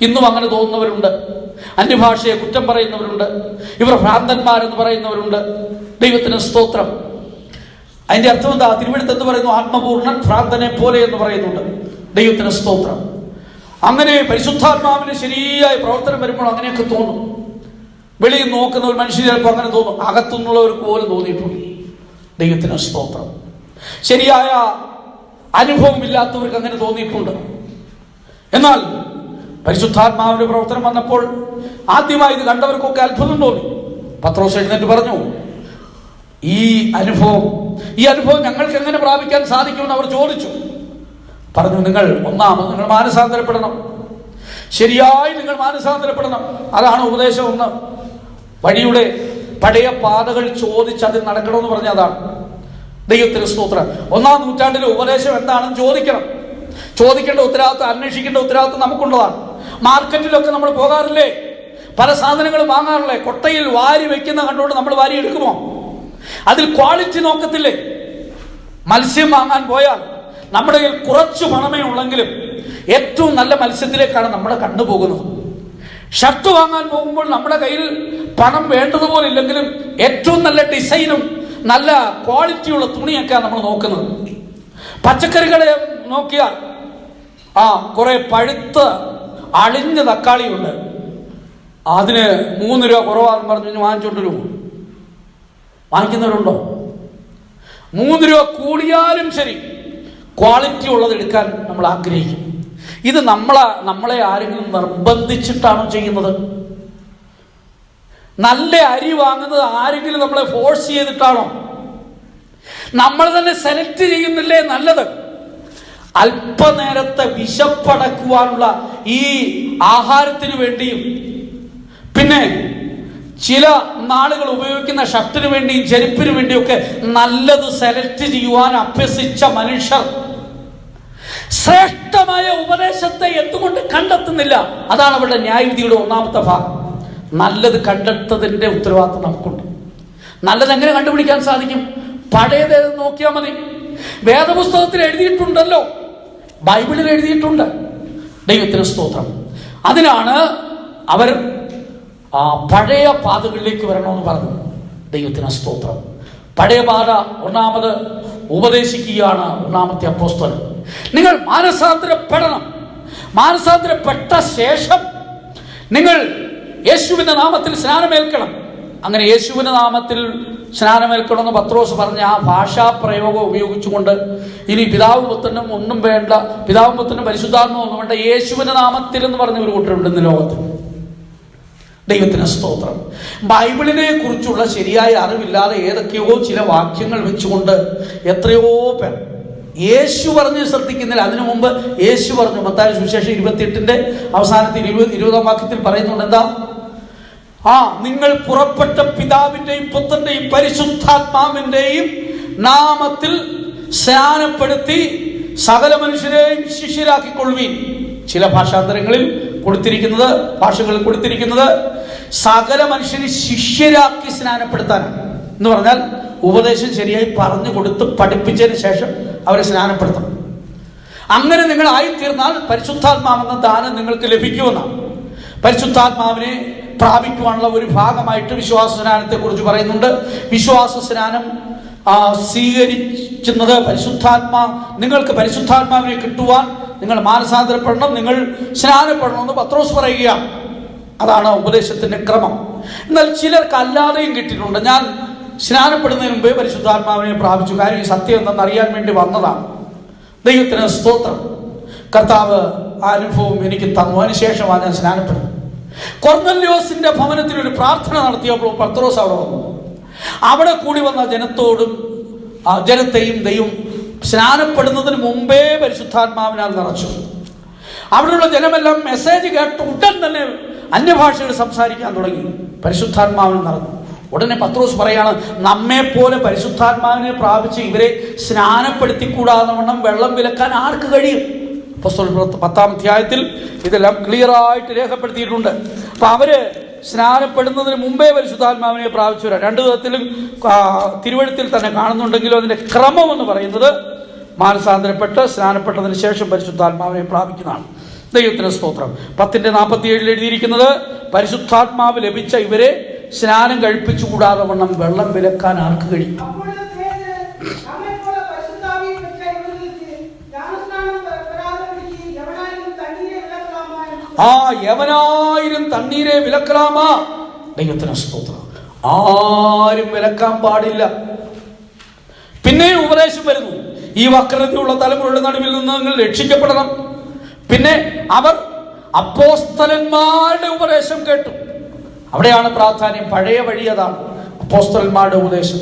ഇന്നും അങ്ങനെ തോന്നുന്നവരുണ്ട്. അന്യഭാഷയെ കുറ്റം പറയുന്നവരുണ്ട്. ഇവർ ഭ്രാന്തന്മാരെന്ന് പറയുന്നവരുണ്ട്. ദൈവത്തിന് സ്തോത്രം. അതിന്റെ അർത്ഥം എന്താ? തിരുവെടുത്ത് എന്ന് പറയുന്നു, ആത്മപൂർണ്ണൻ ഭ്രാന്തനെ പോലെ എന്ന് പറയുന്നുണ്ട്. ദൈവത്തിന് സ്തോത്രം. അങ്ങനെ പരിശുദ്ധാത്മാവിന് ശരിയായ പ്രവർത്തനം വരുമ്പോൾ അങ്ങനെയൊക്കെ തോന്നും. വെളിയിൽ നോക്കുന്ന ഒരു മനുഷ്യൻ ചിലപ്പോൾ അങ്ങനെ തോന്നും. അകത്തുനിന്നുള്ളവർക്ക് പോലും തോന്നിയിട്ടുണ്ട്. ദൈവത്തിന് സ്തോത്രം. ശരിയായ അനുഭവമില്ലാത്തവർക്ക് അങ്ങനെ തോന്നിയിട്ടുണ്ട്. എന്നാൽ പരിശുദ്ധാത്മാവിന്റെ പ്രവർത്തനം വന്നപ്പോൾ ആദ്യമായി ഇത് കണ്ടവർക്കൊക്കെ അത്ഭുതം തോന്നി. പത്രോസ് എഴുന്നേറ്റ് പറഞ്ഞു, ഈ അനുഭവം ഞങ്ങൾക്ക് എങ്ങനെ പ്രാപിക്കാൻ സാധിക്കുമെന്ന് അവർ ചോദിച്ചു. പറഞ്ഞു, നിങ്ങൾ മാനസാന്തരപ്പെടണം. ശരിയായി നിങ്ങൾ മാനസാന്തരപ്പെടണം. അതാണ് ഉപദേശം. ഒന്ന്, വഴിയുടെ പഴയ പാതകൾ ചോദിച്ച് അതിൽ നടക്കണമെന്ന് പറഞ്ഞ അതാണ്. ദൈവത്തിന് സ്തോത്രം. 1-ാം നൂറ്റാണ്ടിലെ ഉപദേശം എന്താണെന്ന് ചോദിക്കണം. ചോദിക്കേണ്ട ഉത്തരവാദിത്വം, അന്വേഷിക്കേണ്ട ഉത്തരവാദിത്വം നമുക്കുള്ളതാണ്. മാർക്കറ്റിലൊക്കെ നമ്മൾ പോകാറില്ലേ? പല സാധനങ്ങളും വാങ്ങാറില്ലേ? കൊട്ടയിൽ വാരി വെക്കുന്ന കണ്ടുകൊണ്ട് നമ്മൾ വാരി എടുക്കുമോ? അതിൽ ക്വാളിറ്റി നോക്കത്തില്ലേ? മത്സ്യം വാങ്ങാൻ പോയാൽ നമ്മുടെ കയ്യിൽ കുറച്ച് പണമേ ഉള്ളെങ്കിലും ഏറ്റവും നല്ല മത്സ്യത്തിലേക്കാണ് നമ്മുടെ കണ്ണു പോകുന്നത്. ഷർട്ട് വാങ്ങാൻ പോകുമ്പോൾ നമ്മുടെ കയ്യിൽ പണം വേണ്ടതുപോലെ ഇല്ലെങ്കിലും ഏറ്റവും നല്ല ഡിസൈനും നല്ല ക്വാളിറ്റിയുള്ള തുണിയൊക്കെയാണ് നമ്മൾ നോക്കുന്നത്. പച്ചക്കറികളെ നോക്കിയാൽ കുറെ പഴുത്ത് അളിഞ്ഞ തക്കാളിയുണ്ട്. അതിന് 3 രൂപ കുറവാണെന്ന് പറഞ്ഞു വാങ്ങിച്ചോണ്ട് വരും. വാങ്ങിക്കുന്നവരുണ്ടോ? 3 രൂപ കൂടിയാലും ശരി ക്വാളിറ്റി ഉള്ളത് എടുക്കാൻ നമ്മൾ ആഗ്രഹിക്കും. ഇത് നമ്മളെ ആരെങ്കിലും നിർബന്ധിച്ചിട്ടാണോ ചെയ്യുന്നത്? നല്ല അരി വാങ്ങുന്നത് ആരെങ്കിലും നമ്മളെ ഫോഴ്സ് ചെയ്തിട്ടാണോ? നമ്മൾ തന്നെ സെലക്ട് ചെയ്യുന്നില്ലേ നല്ലത്? അല്പനേരത്തെ വിശപ്പടക്കുവാനുള്ള ഈ ആഹാരത്തിന് വേണ്ടിയും പിന്നെ ചില നാളുകൾ ഉപയോഗിക്കുന്ന ഷർട്ടിന് വേണ്ടിയും ചെരുപ്പിന് വേണ്ടിയൊക്കെ നല്ലത് സെലക്ട് ചെയ്യുവാൻ അഭ്യസിച്ച മനുഷ്യർ ശ്രേഷ്ഠമായ ഉപദേശത്തെ എന്തുകൊണ്ട് കണ്ടെത്തുന്നില്ല? കണ്ടെത്തുന്നില്ല. അതാണ് അവരുടെ ന്യായവിധിയുടെ ഒന്നാമത്തെ ഭാഗം. നല്ലത് കണ്ടെത്തതിൻ്റെ ഉത്തരവാദിത്വം നമുക്കുണ്ട്. നല്ലത് എങ്ങനെ കണ്ടുപിടിക്കാൻ സാധിക്കും? പഴയത് നോക്കിയാൽ മതി. വേദപുസ്തകത്തിൽ എഴുതിയിട്ടുണ്ടല്ലോ, ബൈബിളിൽ എഴുതിയിട്ടുണ്ട്. ദൈവത്തിന് സ്തോത്രം. അതിനാണ് അവർ പഴയ പാതകളിലേക്ക് വരണമെന്ന് പറഞ്ഞു. ദൈവത്തിന് സ്തോത്രം. പഴയ പാത ഒന്നാമത് ഉപദേശിക്കുകയാണ് ഒന്നാമത്തെ അപ്പോസ്തലൻ. നിങ്ങൾ മാനസാന്തരപ്പെടണം. മാനസാന്തരപ്പെട്ട ശേഷം നിങ്ങൾ യേശുവിൻ്റെ നാമത്തിൽ സ്നാനമേൽക്കണം. അങ്ങനെ യേശുവിൻ്റെ നാമത്തിൽ സ്നാനമേൽക്കണമെന്ന് പത്രോസ് പറഞ്ഞ ആ ഭാഷാപ്രയോഗം ഉപയോഗിച്ചുകൊണ്ട് ഇനി പിതാവും പുത്രനും ഒന്നും വേണ്ട, പിതാവും പുത്രനും പരിശുദ്ധാത്മാവും ഒന്നും വേണ്ട, യേശുവിൻ്റെ നാമത്തിൽ എന്ന് പറഞ്ഞ ഒരു കൂട്ടരുണ്ട് ഇന്ന് ലോകത്തിൽ. ദൈവത്തിന് സ്തോത്രം. ബൈബിളിനെ കുറിച്ചുള്ള ശരിയായ അറിവില്ലാതെ ഏതൊക്കെയോ ചില വാക്യങ്ങൾ വെച്ചുകൊണ്ട് എത്രയോ പേർ യേശു പറഞ്ഞ് ശ്രദ്ധിക്കുന്നില്ല. അതിനു മുമ്പ് യേശു പറഞ്ഞു. മത്തായി സുവിശേഷം 28 അവസാനത്തിൽ 20 വാക്യത്തിൽ പറയുന്നുണ്ട് എന്താ? നിങ്ങൾ പുറപ്പെട്ട പിതാവിന്റെയും പുത്രന്റെയും പരിശുദ്ധാത്മാവിന്റെയും നാമത്തിൽ സ്നാനപ്പെടുത്തി സകല മനുഷ്യരെയും ശിഷ്യരാക്കിക്കൊള്ളുവീൻ. ചില ഭാഷാന്തരങ്ങളിൽ ഭാഷകളിൽ കൊടുത്തിരിക്കുന്നത് സകല മനുഷ്യരെ ശിഷ്യരാക്കി സ്നാനപ്പെടുത്താനാണ്. എന്ന് പറഞ്ഞാൽ ഉപദേശം ശരിയായി പറഞ്ഞു കൊടുത്ത് പഠിപ്പിച്ചതിന് ശേഷം അവരെ സ്നാനപ്പെടുത്തണം. അങ്ങനെ നിങ്ങൾ ആയിത്തീർന്നാൽ പരിശുദ്ധാത്മാവെന്ന ദാനം നിങ്ങൾക്ക് ലഭിക്കുമെന്നാണ്. പരിശുദ്ധാത്മാവിനെ പ്രാപിക്കുവാനുള്ള ഒരു ഭാഗമായിട്ട് വിശ്വാസ സ്നാനത്തെ കുറിച്ച് പറയുന്നുണ്ട്. വിശ്വാസ സ്നാനം സ്വീകരിക്കുന്നത് നിങ്ങൾക്ക് പരിശുദ്ധാത്മാവിനെ കിട്ടുവാൻ നിങ്ങൾ മാനസാന്തരപ്പെടണം, നിങ്ങൾ സ്നാനപ്പെടണമെന്ന് പത്രോസ് പറയുകയാണ്. അതാണ് ഉപദേശത്തിന്റെ ക്രമം. എന്നാൽ ചിലർക്ക് അല്ലാതെയും കിട്ടിയിട്ടുണ്ട്. ഞാൻ സ്നാനപ്പെടുന്നതിന് മുമ്പേ പരിശുദ്ധാത്മാവിനെ പ്രാപിച്ചു. കാര്യം ഈ സത്യം എന്തെന്ന് അറിയാൻ വേണ്ടി വന്നതാണ്. ദൈവത്തിന് സ്തോത്രം. കർത്താവ് ആ അനുഭവം എനിക്ക് തന്നു. അതിനുശേഷമാണ് ഞാൻ സ്നാനപ്പെടുന്നത്. കൊർന്നല്യോസിന്റെ ഭവനത്തിൽ ഒരു പ്രാർത്ഥന നടത്തിയപ്പോൾ പത്രോസ് അവിടെ വന്നു. അവിടെ കൂടി വന്ന ജനത്തെയും ദൈവം സ്നാനപ്പെടുന്നതിന് മുമ്പേ പരിശുദ്ധാത്മാവിനാൽ നിറച്ചു. അവിടെയുള്ള ജനമെല്ലാം മെസ്സേജ് കേട്ട് ഉടൻ തന്നെ അന്യഭാഷകൾ സംസാരിക്കാൻ തുടങ്ങി. പരിശുദ്ധാത്മാവിന് നിറഞ്ഞു. ഉടനെ പത്രോസ് പറയാണ്, നമ്മെപ്പോലെ പരിശുദ്ധാത്മാവിനെ പ്രാപിച്ച് ഇവരെ സ്നാനപ്പെടുത്തിക്കൂടാതെ വണ്ണം വെള്ളം വിലക്കാൻ ആർക്ക് കഴിയും? അപ്പോസ്തലർ 10-ാം അധ്യായത്തിൽ ഇതെല്ലാം ക്ലിയറായിട്ട് രേഖപ്പെടുത്തിയിട്ടുണ്ട്. അപ്പൊ അവര് സ്നാനപ്പെടുന്നതിന് മുമ്പേ പരിശുദ്ധാത്മാവിനെ പ്രാപിച്ചവരാ. രണ്ടു വിധത്തിലും തിരുവഴുത്തിൽ തന്നെ കാണുന്നുണ്ടെങ്കിലും അതിന്റെ ക്രമം എന്ന് പറയുന്നത് മാനസാന്തരപ്പെട്ട് സ്നാനപ്പെട്ടതിന് ശേഷം പരിശുദ്ധാത്മാവിനെ പ്രാപിക്കുന്നതാണ്. ദൈവത്തിന് സ്തോത്രം. 10:47 എഴുതിയിരിക്കുന്നത്, പരിശുദ്ധാത്മാവ് ലഭിച്ച ഇവരെ സ്നാനം കഴിപ്പിച്ചുകൂടാതെ വണ്ണം വെള്ളം വിലക്കാൻ ആർക്ക് കഴിയും? യവനായിരം തണ്ണീരെ വിലക്കലാമാ. ദൈവത്തിന് സ്തോത്രം. ആരും വിലക്കാൻ പാടില്ല. പിന്നെ ഉപദേശം വരുന്നു, ഈ വക്രതയുള്ള തലമുറയുടെ നടുവിൽ നിന്ന് നിങ്ങൾ രക്ഷിക്കപ്പെടണം. പിന്നെ അവർ അപ്പോസ്തലന്മാരുടെ ഉപദേശം കേട്ടു. അവിടെയാണ് പ്രാധാന്യം. പഴയ വഴി അതാണ്, അപ്പോസ്തലന്മാരുടെ ഉപദേശം.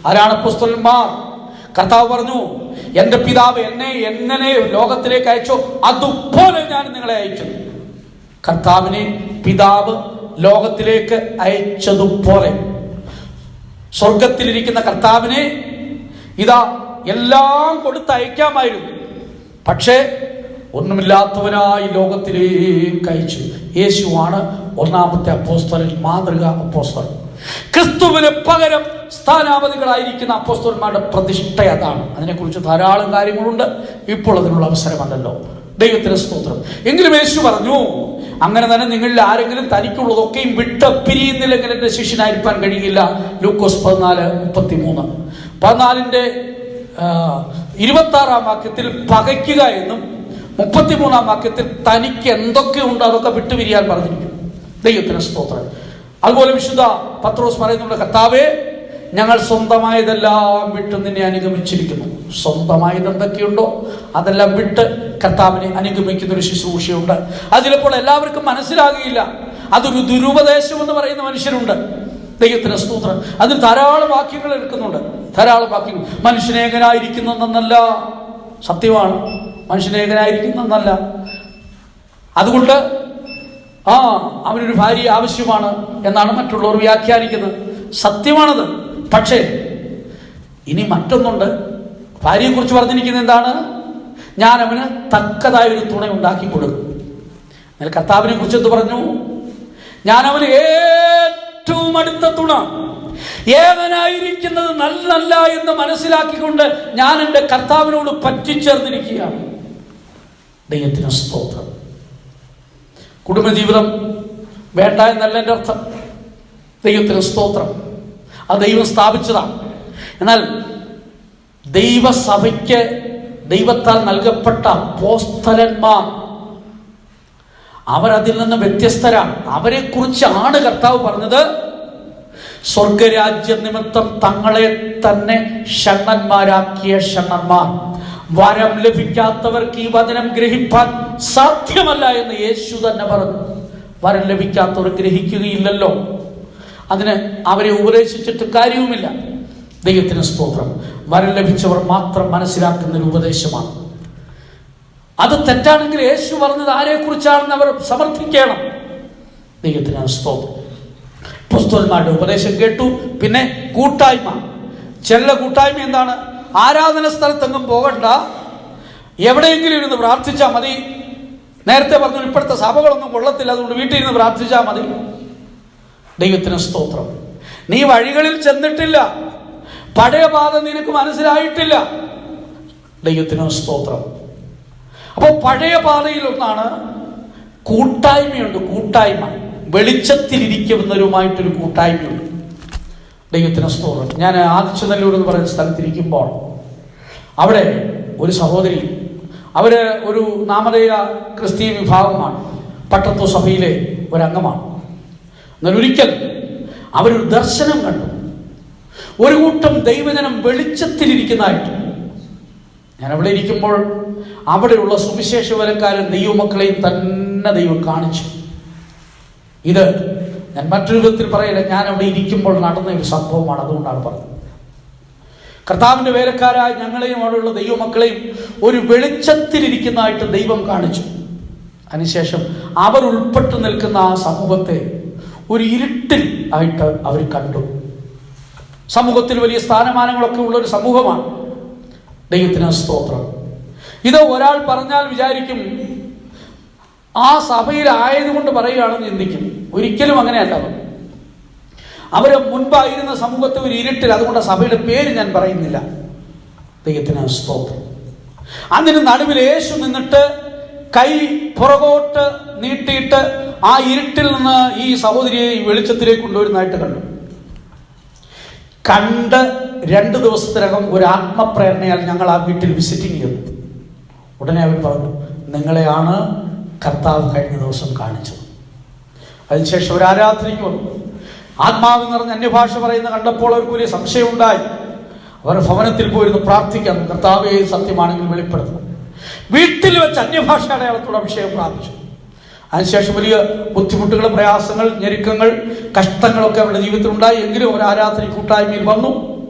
ആരാണ് അപ്പോസ്തലന്മാർ? കർത്താവ് പറഞ്ഞു, എന്റെ പിതാവ് എന്നെ എങ്ങനെ ലോകത്തിലേക്ക് അയച്ചോ അതുപോലെ ഞാൻ നിങ്ങളെ അയച്ചു. കർത്താവിനെ പിതാവ് ലോകത്തിലേക്ക് അയച്ചതുപോലെ സ്വർഗത്തിലിരിക്കുന്ന കർത്താവിനെ ഇതാ എല്ലാം കൊടുത്ത് അയക്കാമായിരുന്നു. പക്ഷേ ഒന്നുമില്ലാത്തവനായി ലോകത്തിലേക്ക് അയച്ചു. യേശുവാണ് ഒന്നാമത്തെ അപ്പോസ്തലൻ, മാതൃക അപ്പോസ്തലൻ. ക്രിസ്തുവിന് പകരം സ്ഥാനാപതികളായിരിക്കുന്ന അപ്പോസ്തലന്മാരുടെ പ്രതിഷ്ഠ അതാണ്. അതിനെക്കുറിച്ച് ധാരാളം കാര്യങ്ങളുണ്ട്. ഇപ്പോൾ അതിനുള്ള അവസരമല്ലല്ലോ. ദൈവത്തിന് സ്തോത്രം. എങ്കിലും യേശു പറഞ്ഞു, അങ്ങനെ തന്നെ നിങ്ങളിൽ ആരെങ്കിലും തനിക്കുള്ളതൊക്കെയും വിട്ട് പിരിയുന്നില്ലെങ്കിൽ എൻ്റെ ശിഷ്യനായിരിക്കാൻ കഴിയില്ല. ലൂക്കോസ് 14:33. 14-ന്റെ 26-ാം വാക്യത്തിൽ പകയ്ക്കുക എന്നും 33-ാം വാക്യത്തിൽ തനിക്ക് എന്തൊക്കെയുണ്ട് അതൊക്കെ വിട്ടുപിരിയാൻ പറഞ്ഞിരിക്കും. ദൈവത്തിന് സ്തോത്രം. അതുപോലെ വിശുദ്ധ പത്രോസ് പറയുന്നുണ്ട്, കർത്താവേ, ഞങ്ങൾ സ്വന്തമായതെല്ലാം വിട്ട് നിന്നെ അനുഗമിച്ചിരിക്കുന്നു. സ്വന്തമായത് എന്തൊക്കെയുണ്ടോ അതെല്ലാം വിട്ട് കർത്താവിനെ അനുഗമിക്കുന്ന ഒരു ശുശ്രൂഷയുണ്ട്. അത് ചിലപ്പോൾ എല്ലാവർക്കും മനസ്സിലാകുകയില്ല. അതൊരു ദുരുപദേശം എന്ന് പറയുന്ന മനുഷ്യരുണ്ട്. ദൈവത്തിന് സ്തോത്രം. അതിൽ ധാരാളം വാക്യങ്ങൾ എടുക്കുന്നുണ്ട്. ധാരാളം വാക്യങ്ങൾ. മനുഷ്യനേകനായിരിക്കുന്നതെന്നല്ല, സത്യമാണ്, മനുഷ്യനേകനായിരിക്കുന്നതെന്നല്ല. അതുകൊണ്ട് അവനൊരു ഭാര്യ ആവശ്യമാണ് എന്നാണ് മറ്റുള്ളവർ വ്യാഖ്യാനിക്കുന്നത്. സത്യമാണത്. പക്ഷേ ഇനി മറ്റൊന്നുണ്ട്. ഭാര്യയെക്കുറിച്ച് പറഞ്ഞിരിക്കുന്നത് എന്താണ്? ഞാൻ അവന് തക്കതായൊരു തുണ ഉണ്ടാക്കി കൊടുക്കും. എന്നാൽ കർത്താവിനെ കുറിച്ച് എന്ത് പറഞ്ഞു? ഞാൻ അവന് ഏറ്റവും അടുത്ത തുണ, ഏവനായിരിക്കുന്നത് നല്ലല്ല എന്ന് മനസ്സിലാക്കിക്കൊണ്ട് ഞാൻ എൻ്റെ കർത്താവിനോട് പറ്റിച്ചേർന്നിരിക്കുകയാണ്. ദൈവത്തിന് സ്തോത്രം. കുടുംബജീവിതം വേണ്ട എന്നല്ല എൻ്റെ അർത്ഥം. ദൈവത്തിന് സ്തോത്രം. അത് ദൈവം സ്ഥാപിച്ചതാണ്. എന്നാൽ ദൈവസഭയ്ക്ക് ദൈവത്താൽ നൽകപ്പെട്ട അപ്പോസ്തലന്മാർ അവരതിൽ നിന്ന് വ്യത്യസ്തരാണ്. അവരെ കുറിച്ചാണ് കർത്താവ് പറഞ്ഞത്, സ്വർഗരാജ്യ നിമിത്തം തങ്ങളെ തന്നെ ഷണ്ണന്മാരാക്കിയ ഷണ്ണന്മാർ. വരം ലഭിക്കാത്തവർക്ക് ഈ വചനം ഗ്രഹിപ്പാൻ സാധ്യമല്ല എന്ന് യേശു തന്നെ പറഞ്ഞു. വരം ലഭിക്കാത്തവർ ഗ്രഹിക്കുകയില്ലല്ലോ, അതിന് അവരെ ഉപദേശിച്ചിട്ട് കാര്യവുമില്ല. ദൈവത്തിന് സ്തോത്രം. വരം ലഭിച്ചവർ മാത്രം മനസ്സിലാക്കുന്ന ഒരു ഉപദേശമാണ്. അത് തെറ്റാണെങ്കിൽ യേശു പറഞ്ഞത് ആരെക്കുറിച്ചാണെന്ന് അവർ സമർത്ഥിക്കണം. ദൈവത്തിന് സ്തോത്രം. അപ്പോസ്തലന്മാരുടെ ഉപദേശം കേട്ടു. പിന്നെ കൂട്ടായ്മ. ചില കൂട്ടായ്മ എന്താണ്? ആരാധന സ്ഥലത്തെങ്ങും പോകണ്ട, എവിടെയെങ്കിലും ഇരുന്ന് പ്രാർത്ഥിച്ചാൽ മതി. നേരത്തെ പറഞ്ഞു ഇപ്പോഴത്തെ സഭകളൊന്നും കൊള്ളത്തില്ല, അതുകൊണ്ട് വീട്ടിൽ ഇരുന്ന് പ്രാർത്ഥിച്ചാൽ മതി. ദൈവത്തിന് സ്തോത്രം. നീ വഴികളിൽ ചെന്നിട്ടില്ല, പഴയ പാത നിനക്ക് മനസ്സിലായിട്ടില്ല. ദൈവത്തിന് സ്തോത്രം. അപ്പോൾ പഴയ പാതയിലൊന്നാണ് കൂട്ടായ്മയുണ്ട്. കൂട്ടായ്മ, വെളിച്ചത്തിലിരിക്കുന്നവരുമായിട്ടൊരു കൂട്ടായ്മയുണ്ട്. ദൈവത്തിന് സ്തോത്രം. ഞാൻ ആദിച്ചനല്ലൂർ എന്ന് പറയുന്ന സ്ഥലത്തിരിക്കുമ്പോൾ അവിടെ ഒരു സഹോദരി, അവർ ഒരു നാമധേയ ക്രിസ്തീയ വിഭാഗമാണ്, പട്ടത്തു സഭയിലെ ഒരംഗമാണ്. എന്നാൽ ഒരിക്കൽ അവരൊരു ദർശനം കണ്ടു. ഒരു കൂട്ടം ദൈവജനം വെളിച്ചത്തിലിരിക്കുന്നതായിട്ട്. ഞാൻ അവിടെ ഇരിക്കുമ്പോൾ അവിടെയുള്ള സുവിശേഷവരക്കാരും ദൈവമക്കളെയും തന്നെ ദൈവം കാണിച്ചു. ഇത് ഞാൻ മറ്റൊരു വിധത്തിൽ പറയില്ല, ഞാൻ അവിടെ ഇരിക്കുമ്പോൾ നടന്ന ഒരു സംഭവമാണ്, അതുകൊണ്ടാണ് പറഞ്ഞത്. കർത്താവിൻ്റെ വേലക്കാരായ ഞങ്ങളെയും അവിടെയുള്ള ദൈവമക്കളെയും ഒരു വെളിച്ചത്തിലിരിക്കുന്നതായിട്ട് ദൈവം കാണിച്ചു. അതിനുശേഷം അവർ ഉൾപ്പെട്ട് നിൽക്കുന്ന ആ സമൂഹത്തെ ഒരു ഇരുട്ടിൽ ആയിട്ട് അവർ കണ്ടു. സമൂഹത്തിൽ വലിയ സ്ഥാനമാനങ്ങളൊക്കെ ഉള്ളൊരു സമൂഹമാണ്. ദൈവത്തിന് സ്തോത്രം. ഇത് ഒരാൾ പറഞ്ഞാൽ വിചാരിക്കും ആ സഭയിലായതുകൊണ്ട് പറയുകയാണെന്ന് ചിന്തിക്കും. ഒരിക്കലും അങ്ങനെയല്ല. അവർ മുൻപായിരുന്ന സമൂഹത്തെ ഒരു ഇരുട്ടിൽ, അതുകൊണ്ട് സഭയുടെ പേര് ഞാൻ പറയുന്നില്ല. ദൈവത്തിന് സ്തോത്രം. അതിന് നടുവിൽ യേശു നിന്നിട്ട് കൈ പുറകോട്ട് നീട്ടിയിട്ട് ആ ഇരുട്ടിൽ നിന്ന് ഈ സഹോദരിയെ ഈ വെളിച്ചത്തിലേക്ക് കൊണ്ടുവരുന്നതായിട്ട് കണ്ട് 2 ദിവസത്തിനകം ഒരു ആത്മപ്രേരണയാൽ ഞങ്ങൾ ആ വീട്ടിൽ വിസിറ്റിംഗ് ചെയ്തു. ഉടനെ അവർ പറഞ്ഞു, നിങ്ങളെയാണ് കർത്താവ് കഴിഞ്ഞ ദിവസം കാണിച്ചത്. അതിനുശേഷം ഒരു ആരാധനയ്ക്ക് വന്നു. ആത്മാവ് നിറഞ്ഞ അന്യഭാഷ പറയുന്ന കണ്ടപ്പോൾ അവർക്ക് വലിയ സംശയമുണ്ടായി. അവർ ഭവനത്തിൽ പോയിരുന്നു പ്രാർത്ഥിക്കാൻ, കർത്താവേ സത്യമാണെങ്കിൽ വെളിപ്പെടുത്തണം. വീട്ടിൽ വെച്ച് അന്യഭാഷ അടയാളത്തോടെ അഭിഷേകം പ്രാപിച്ചു. അതിനുശേഷം വലിയ ബുദ്ധിമുട്ടുകൾ, പ്രയാസങ്ങൾ, ഞെരുക്കങ്ങൾ, കഷ്ടങ്ങളൊക്കെ അവരുടെ ജീവിതത്തിൽ ഉണ്ടായി. എങ്കിലും ഒരു ആരാധന കൂട്ടായ്മയിൽ വന്നു.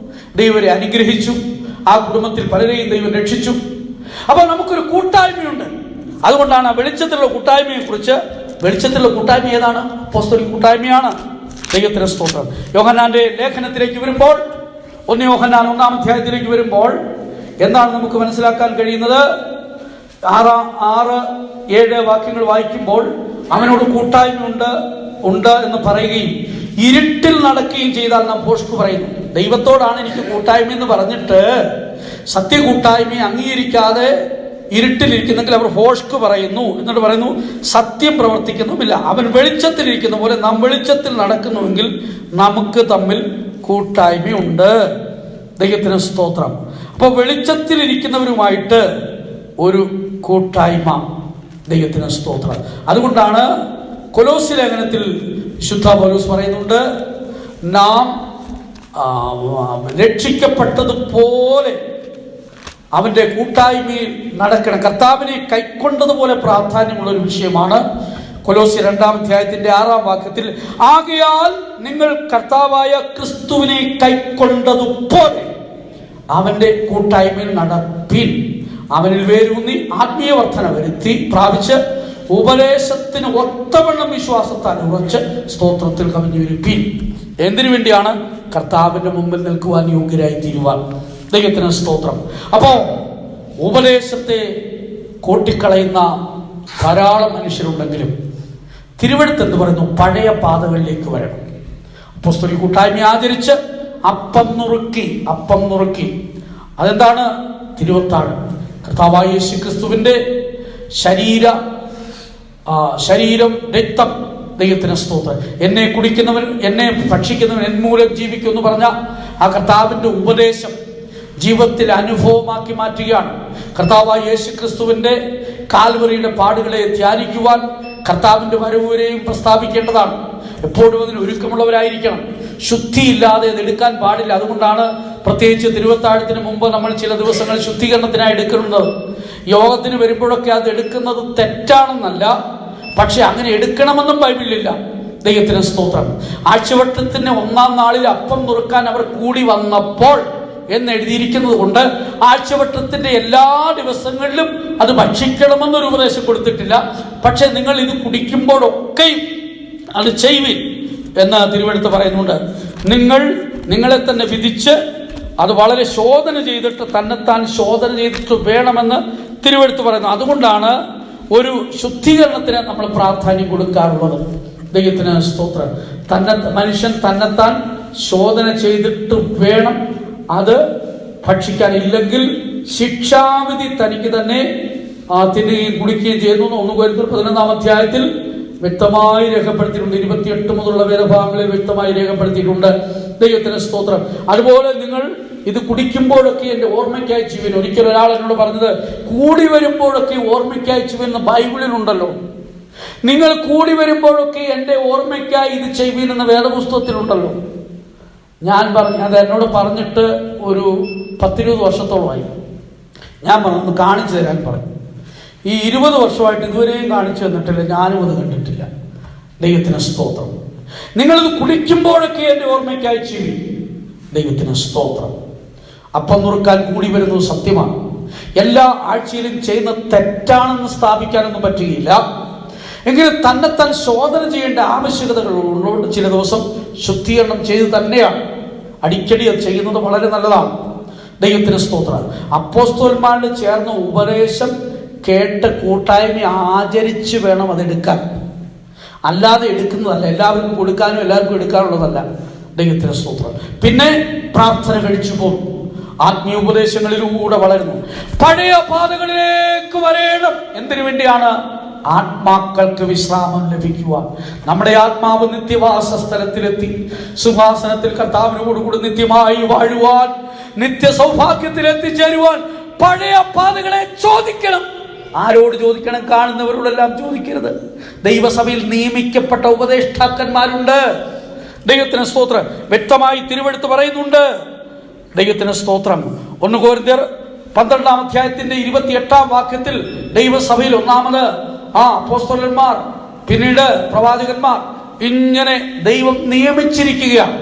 ദൈവരെ അനുഗ്രഹിച്ചു. ആ കുടുംബത്തിൽ പലരെയും ദൈവം രക്ഷിച്ചു. അപ്പോൾ നമുക്കൊരു കൂട്ടായ്മയുണ്ട്. അതുകൊണ്ടാണ് ആ വെളിച്ചത്തിലുള്ള കൂട്ടായ്മയെക്കുറിച്ച്, വെളിച്ചത്തിലുള്ള കൂട്ടായ്മ ഏതാണ്? അപ്പോസ്തലിക കൂട്ടായ്മയാണ്. ദൈവത്തിന് സ്തോത്രം. യോഹന്നാന്റെ ലേഖനത്തിലേക്ക് വരുമ്പോൾ, 1 യോഹന്നാൻ 1-ാം അധ്യായത്തിലേക്ക് വരുമ്പോൾ എന്താണ് നമുക്ക് മനസ്സിലാക്കാൻ കഴിയുന്നത്? 6-7 വാക്യങ്ങൾ വായിക്കുമ്പോൾ അവനോട് കൂട്ടായ്മ ഉണ്ട് എന്ന് പറയുകയും ഇരുട്ടിൽ നടക്കുകയും ചെയ്താൽ നാം ഭോഷ്ക് പറയുന്നു. ദൈവത്തോടാണ് എനിക്ക് കൂട്ടായ്മ എന്ന് പറഞ്ഞിട്ട് സത്യ കൂട്ടായ്മയെ അംഗീകരിക്കാതെ ഇരുട്ടിലിരിക്കുന്നെങ്കിൽ അവർ ഭോഷ്ക് പറയുന്നു. എന്നിട്ട് പറയുന്നു സത്യം പ്രവർത്തിക്കുന്നുമില്ല. അവൻ വെളിച്ചത്തിലിരിക്കുന്ന പോലെ നാം വെളിച്ചത്തിൽ നടക്കുന്നുവെങ്കിൽ നമുക്ക് തമ്മിൽ കൂട്ടായ്മയുണ്ട്. ദൈവത്തിന് സ്തോത്രം. അപ്പോൾ വെളിച്ചത്തിലിരിക്കുന്നവരുമായിട്ട് ഒരു കൂട്ടായ്മ. ദൈവത്തിന് സ്തോത്രം. അതുകൊണ്ടാണ് കൊലോസ്യ ലേഖനത്തിൽ വിശുദ്ധ പൗലോസ് പറയുന്നുണ്ട്, നാം രക്ഷിക്കപ്പെട്ടതുപോലെ അവൻ്റെ കൂട്ടായ്മയിൽ നടക്കണം. കർത്താവിനെ കൈക്കൊണ്ടതുപോലെ പ്രാധാന്യമുള്ള ഒരു വിഷയമാണ്. കൊലോസ്യ 2-ാം അധ്യായത്തിന്റെ 6-ാം വാക്യത്തിൽ, ആകയാൽ നിങ്ങൾ കർത്താവായ ക്രിസ്തുവിനെ കൈക്കൊണ്ടതുപോലെ അവന്റെ കൂട്ടായ്മയിൽ നടപ്പിൻ. അവനിൽ വേരൂന്നി ആത്മീയ വർധന വരുത്തി പ്രാപിച്ച് ഉപദേശത്തിന് ഒത്തവണ്ണം വിശ്വാസത്താൽ ഉറച്ച് സ്തോത്രത്തിൽ കവിഞ്ഞുവരുപ്പിൻ. എന്തിനു വേണ്ടിയാണ്? കർത്താവിന്റെ മുമ്പിൽ നിൽക്കുവാൻ യോഗ്യരായി തീരുവാൻ. ദൈവത്തിന് സ്തോത്രം. അപ്പോ ഉപദേശത്തെ കോട്ടിക്കളയുന്ന ധാരാളം മനുഷ്യരുണ്ടെങ്കിലും തിരുവെഴുത്ത് എന്ന് പറയുന്നു പഴയ പാതകളിലേക്ക് വരണം. അപ്പോസ്തലിക കൂട്ടായ്മ ആചരിച്ച് അപ്പം നുറുക്കി അതെന്താണ്? തിരുവത്താഴം. കർത്താവായ യേശു ക്രിസ്തുവിൻ്റെ ശരീരം രക്തം. ദൈവത്തിന് സ്തോത്രം. എന്നെ കുടിക്കുന്നവൻ, എന്നെ ഭക്ഷിക്കുന്നവൻ എന്മൂലം ജീവിക്കും എന്ന് പറഞ്ഞ ആ കർത്താവിൻ്റെ ഉപദേശം ജീവിതത്തിൽ അനുഭവമാക്കി മാറ്റുകയാണ്. കർത്താവായ യേശു ക്രിസ്തുവിൻ്റെ കാൽവറിയുടെ പാടുകളെ ധ്യാനിക്കുവാൻ കർത്താവിൻ്റെ വരവുവരെയും പ്രസ്താവിക്കേണ്ടതാണ്. എപ്പോഴും അതിന് ഒരുക്കമുള്ളവരായിരിക്കണം. ശുദ്ധിയില്ലാതെ അത് എടുക്കാൻ പാടില്ല. അതുകൊണ്ടാണ് പ്രത്യേകിച്ച് തിരുവത്താഴത്തിന് മുമ്പ് നമ്മൾ ചില ദിവസങ്ങൾ ശുദ്ധീകരണത്തിനായി എടുക്കുന്നത്. യോഗത്തിന് വരുമ്പോഴൊക്കെ അത് എടുക്കുന്നത് തെറ്റാണെന്നല്ല, പക്ഷെ അങ്ങനെ എടുക്കണമെന്നും ബൈബിളിലില്ല. ദൈവത്തിന് സ്തോത്രം. ആഴ്ചവട്ടത്തിന്റെ 1-ാം നാളിൽ അപ്പം നുറുക്കാൻ അവർ കൂടി വന്നപ്പോൾ എന്ന് എഴുതിയിരിക്കുന്നത് കൊണ്ട് ആഴ്ചവട്ടത്തിന്റെ എല്ലാ ദിവസങ്ങളിലും അത് ഭക്ഷിക്കണമെന്നൊരു ഉപദേശം കൊടുത്തിട്ടില്ല. പക്ഷെ നിങ്ങൾ ഇത് കുടിക്കുമ്പോഴൊക്കെയും അത് ചെയ്യുവിൻ എന്ന് തിരുവെഴുത്ത് പറയുന്നുണ്ട്. നിങ്ങളെ തന്നെ വിധിച്ച് അത് വളരെ ശോധന ചെയ്തിട്ട് തന്നെത്താൻ ശോധന ചെയ്തിട്ട് വേണമെന്ന് തിരുവെഴുത്ത് പറയുന്നു. അതുകൊണ്ടാണ് ഒരു ശുദ്ധീകരണത്തിന് നമ്മൾ പ്രാധാന്യം കൊടുക്കാറുള്ളത്. ദൈവത്തിന് സ്തോത്രം. മനുഷ്യൻ തന്നെത്താൻ ശോധന ചെയ്തിട്ട് വേണം അത് ഭക്ഷിക്കാൻ. ഇല്ലെങ്കിൽ ശിക്ഷാവിധി തനിക്ക് തന്നെ തിന്നുകയും കുടിക്കുകയും ചെയ്യുന്നു. 1 കൊരിന്ത്യർ 11-ാം അധ്യായത്തിൽ വ്യക്തമായി രേഖപ്പെടുത്തിയിട്ടുണ്ട്. 28 മുതലുള്ള വേദഭാഗങ്ങളിൽ വ്യക്തമായി രേഖപ്പെടുത്തിയിട്ടുണ്ട്. ദൈവത്തിന് സ്തോത്രം. അതുപോലെ നിങ്ങൾ ഇത് കുടിക്കുമ്പോഴൊക്കെ എൻ്റെ ഓർമ്മയ്ക്കായി ചെയ്യുവിൻ. ഒരിക്കൽ ഒരാൾ എന്നോട് പറഞ്ഞത്, കൂടി വരുമ്പോഴൊക്കെ ഓർമ്മയ്ക്കായി ചെയ്യുവിൻ എന്ന് ബൈബിളിലുണ്ടല്ലോ. നിങ്ങൾ കൂടി വരുമ്പോഴൊക്കെ എൻ്റെ ഓർമ്മയ്ക്കായി ഇത് ചെയ്യുവിൻ എന്ന വേദപുസ്തകത്തിലുണ്ടല്ലോ. ഞാൻ പറഞ്ഞു, അത് എന്നോട് പറഞ്ഞിട്ട് ഒരു 10-20 വർഷത്തോളമായി. ഞാൻ പറഞ്ഞു കാണിച്ചു തരാൻ പറഞ്ഞു. ഈ 20 വർഷമായിട്ട് ഇതുവരെയും കാണിച്ചു തന്നിട്ടില്ല. ഞാനും അത് കണ്ടിട്ടില്ല. ദൈവത്തിന് സ്തോത്രം. നിങ്ങളിത് കുടിക്കുമ്പോഴൊക്കെ എൻ്റെ ഓർമ്മയ്ക്കായി ചെയ്യും. ദൈവത്തിന് സ്തോത്രം. അപ്പം നുറുക്കാൻ കൂടി വരുന്നത് സത്യമാണ്. എല്ലാ ആഴ്ചയിലും ചെയ്യുന്ന തെറ്റാണെന്ന് സ്ഥാപിക്കാനൊന്നും പറ്റുകയില്ല. എങ്കിലും തന്നെത്താൻ ശോധന ചെയ്യേണ്ട ആവശ്യകതകൾ ഉള്ളതുകൊണ്ട് ചില ദിവസം ശുദ്ധീകരണം ചെയ്ത് തന്നെയാണ്. അടിക്കടി അത് ചെയ്യുന്നത് വളരെ നല്ലതാണ്. ദൈവത്തിന് സ്തോത്രം. അപ്പോസ്തലന്മാരുടെ ചേർന്ന ഉപദേശം കേട്ട് കൂട്ടായ്മ ആചരിച്ച് വേണം അതെടുക്കാൻ. അല്ലാതെ എടുക്കുന്നതല്ല. എല്ലാവർക്കും കൊടുക്കാനും എല്ലാവർക്കും എടുക്കാനുള്ളതല്ല. ദൈവത്തിന് സ്തോത്രം. പിന്നെ പ്രാർത്ഥന കഴിച്ചു പോകും. ആത്മീയ ഉപദേശങ്ങളിലൂടെ വളരുന്നു. പഴയ പാതകളിലേക്ക് വരേണം. എന്തിനു വേണ്ടിയാണ്? ആത്മാക്കൾക്ക് വിശ്രാമം ലഭിക്കുവാൻ. നമ്മുടെ ആത്മാവ് നിത്യവാസ സ്ഥലത്തിലെത്തി സിംഹാസനത്തിൽ കർത്താവിനോടുകൂടി നിത്യമായി വാഴുവാൻ, നിത്യ സൗഭാഗ്യത്തിൽ എത്തിച്ചേരുവാൻ പഴയ പാതകളെ ചോദിക്കണം. ആരോട് ചോദിക്കണം? കാണുന്നവരോടെല്ലാം ചോദിക്കരുത്. ദൈവസഭയിൽ നിയമിക്കപ്പെട്ട ഉപദേഷ്ടാക്കന്മാരുണ്ട്. ദൈവത്തിന് സ്തോത്രം. വ്യക്തമായി തിരുവെഴുത്ത് പറയുന്നുണ്ട്. ദൈവത്തിന് സ്തോത്രം. 1 കൊരിന്ത്യർ 12-ാം അധ്യായത്തിന്റെ 28-ാം വാക്യത്തിൽ ദൈവസഭയിൽ ഒന്നാമത് അപ്പോസ്തലന്മാർ, പിന്നീട് പ്രവാചകന്മാർ, ഇങ്ങനെ ദൈവം നിയമിച്ചിരിക്കുകയാണ്.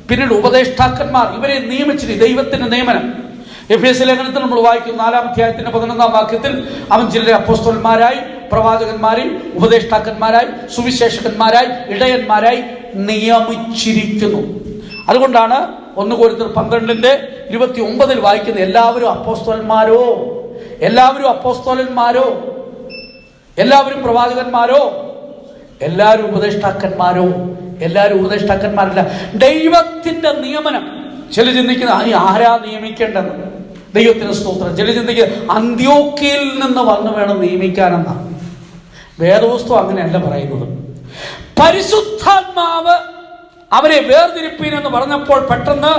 പിന്നീട് ഉപദേഷ്ടാക്കന്മാർ, ഇവരെ നിയമിച്ചിരിക്കും. ദൈവത്തിന്റെ നിയമനം. എഫേസ്യ ലേഖനത്തിൽ നമ്മൾ വായിക്കും 4-ാം അധ്യായത്തിന്റെ 11-ാം വാക്യത്തിൽ അവൻ ചിലരെ അപ്പോസ്തലന്മാരായി, പ്രവാചകന്മാരായി, ഉപദേഷ്ടാക്കന്മാരായി, സുവിശേഷകന്മാരായി, ഇടയന്മാരായി നിയമിച്ചിരിക്കുന്നു. അതുകൊണ്ടാണ് 1 കൊരിന്ത്യർ 12-ന്റെ 29 വായിക്കുന്നത്, എല്ലാവരും അപ്പോസ്തലന്മാരോ, എല്ലാവരും അപ്പോസ്തലന്മാരോ, എല്ലാവരും പ്രവാചകന്മാരോ, എല്ലാവരും ഉപദേഷ്ടാക്കന്മാരോ, എല്ലാവരും ഉപദേഷ്ടാക്കന്മാരല്ല. ദൈവത്തിന്റെ നിയമനം. ചില ചിന്തിക്കുന്ന ആരാ നിയമിക്കേണ്ടത്? ദൈവത്തിന് സ്തോത്രം. ചില ചിന്തിക്കുന്നത് അന്ത്യോക്യയിൽ നിന്ന് വന്നു വേണം നിയമിക്കാനെന്നാണ്. വേദപുസ്തകം അങ്ങനെയല്ല പറയുന്നത്. പരിശുദ്ധാത്മാവ് അവരെ വേർതിരിപ്പീനെന്ന് പറഞ്ഞപ്പോൾ പെട്ടെന്ന്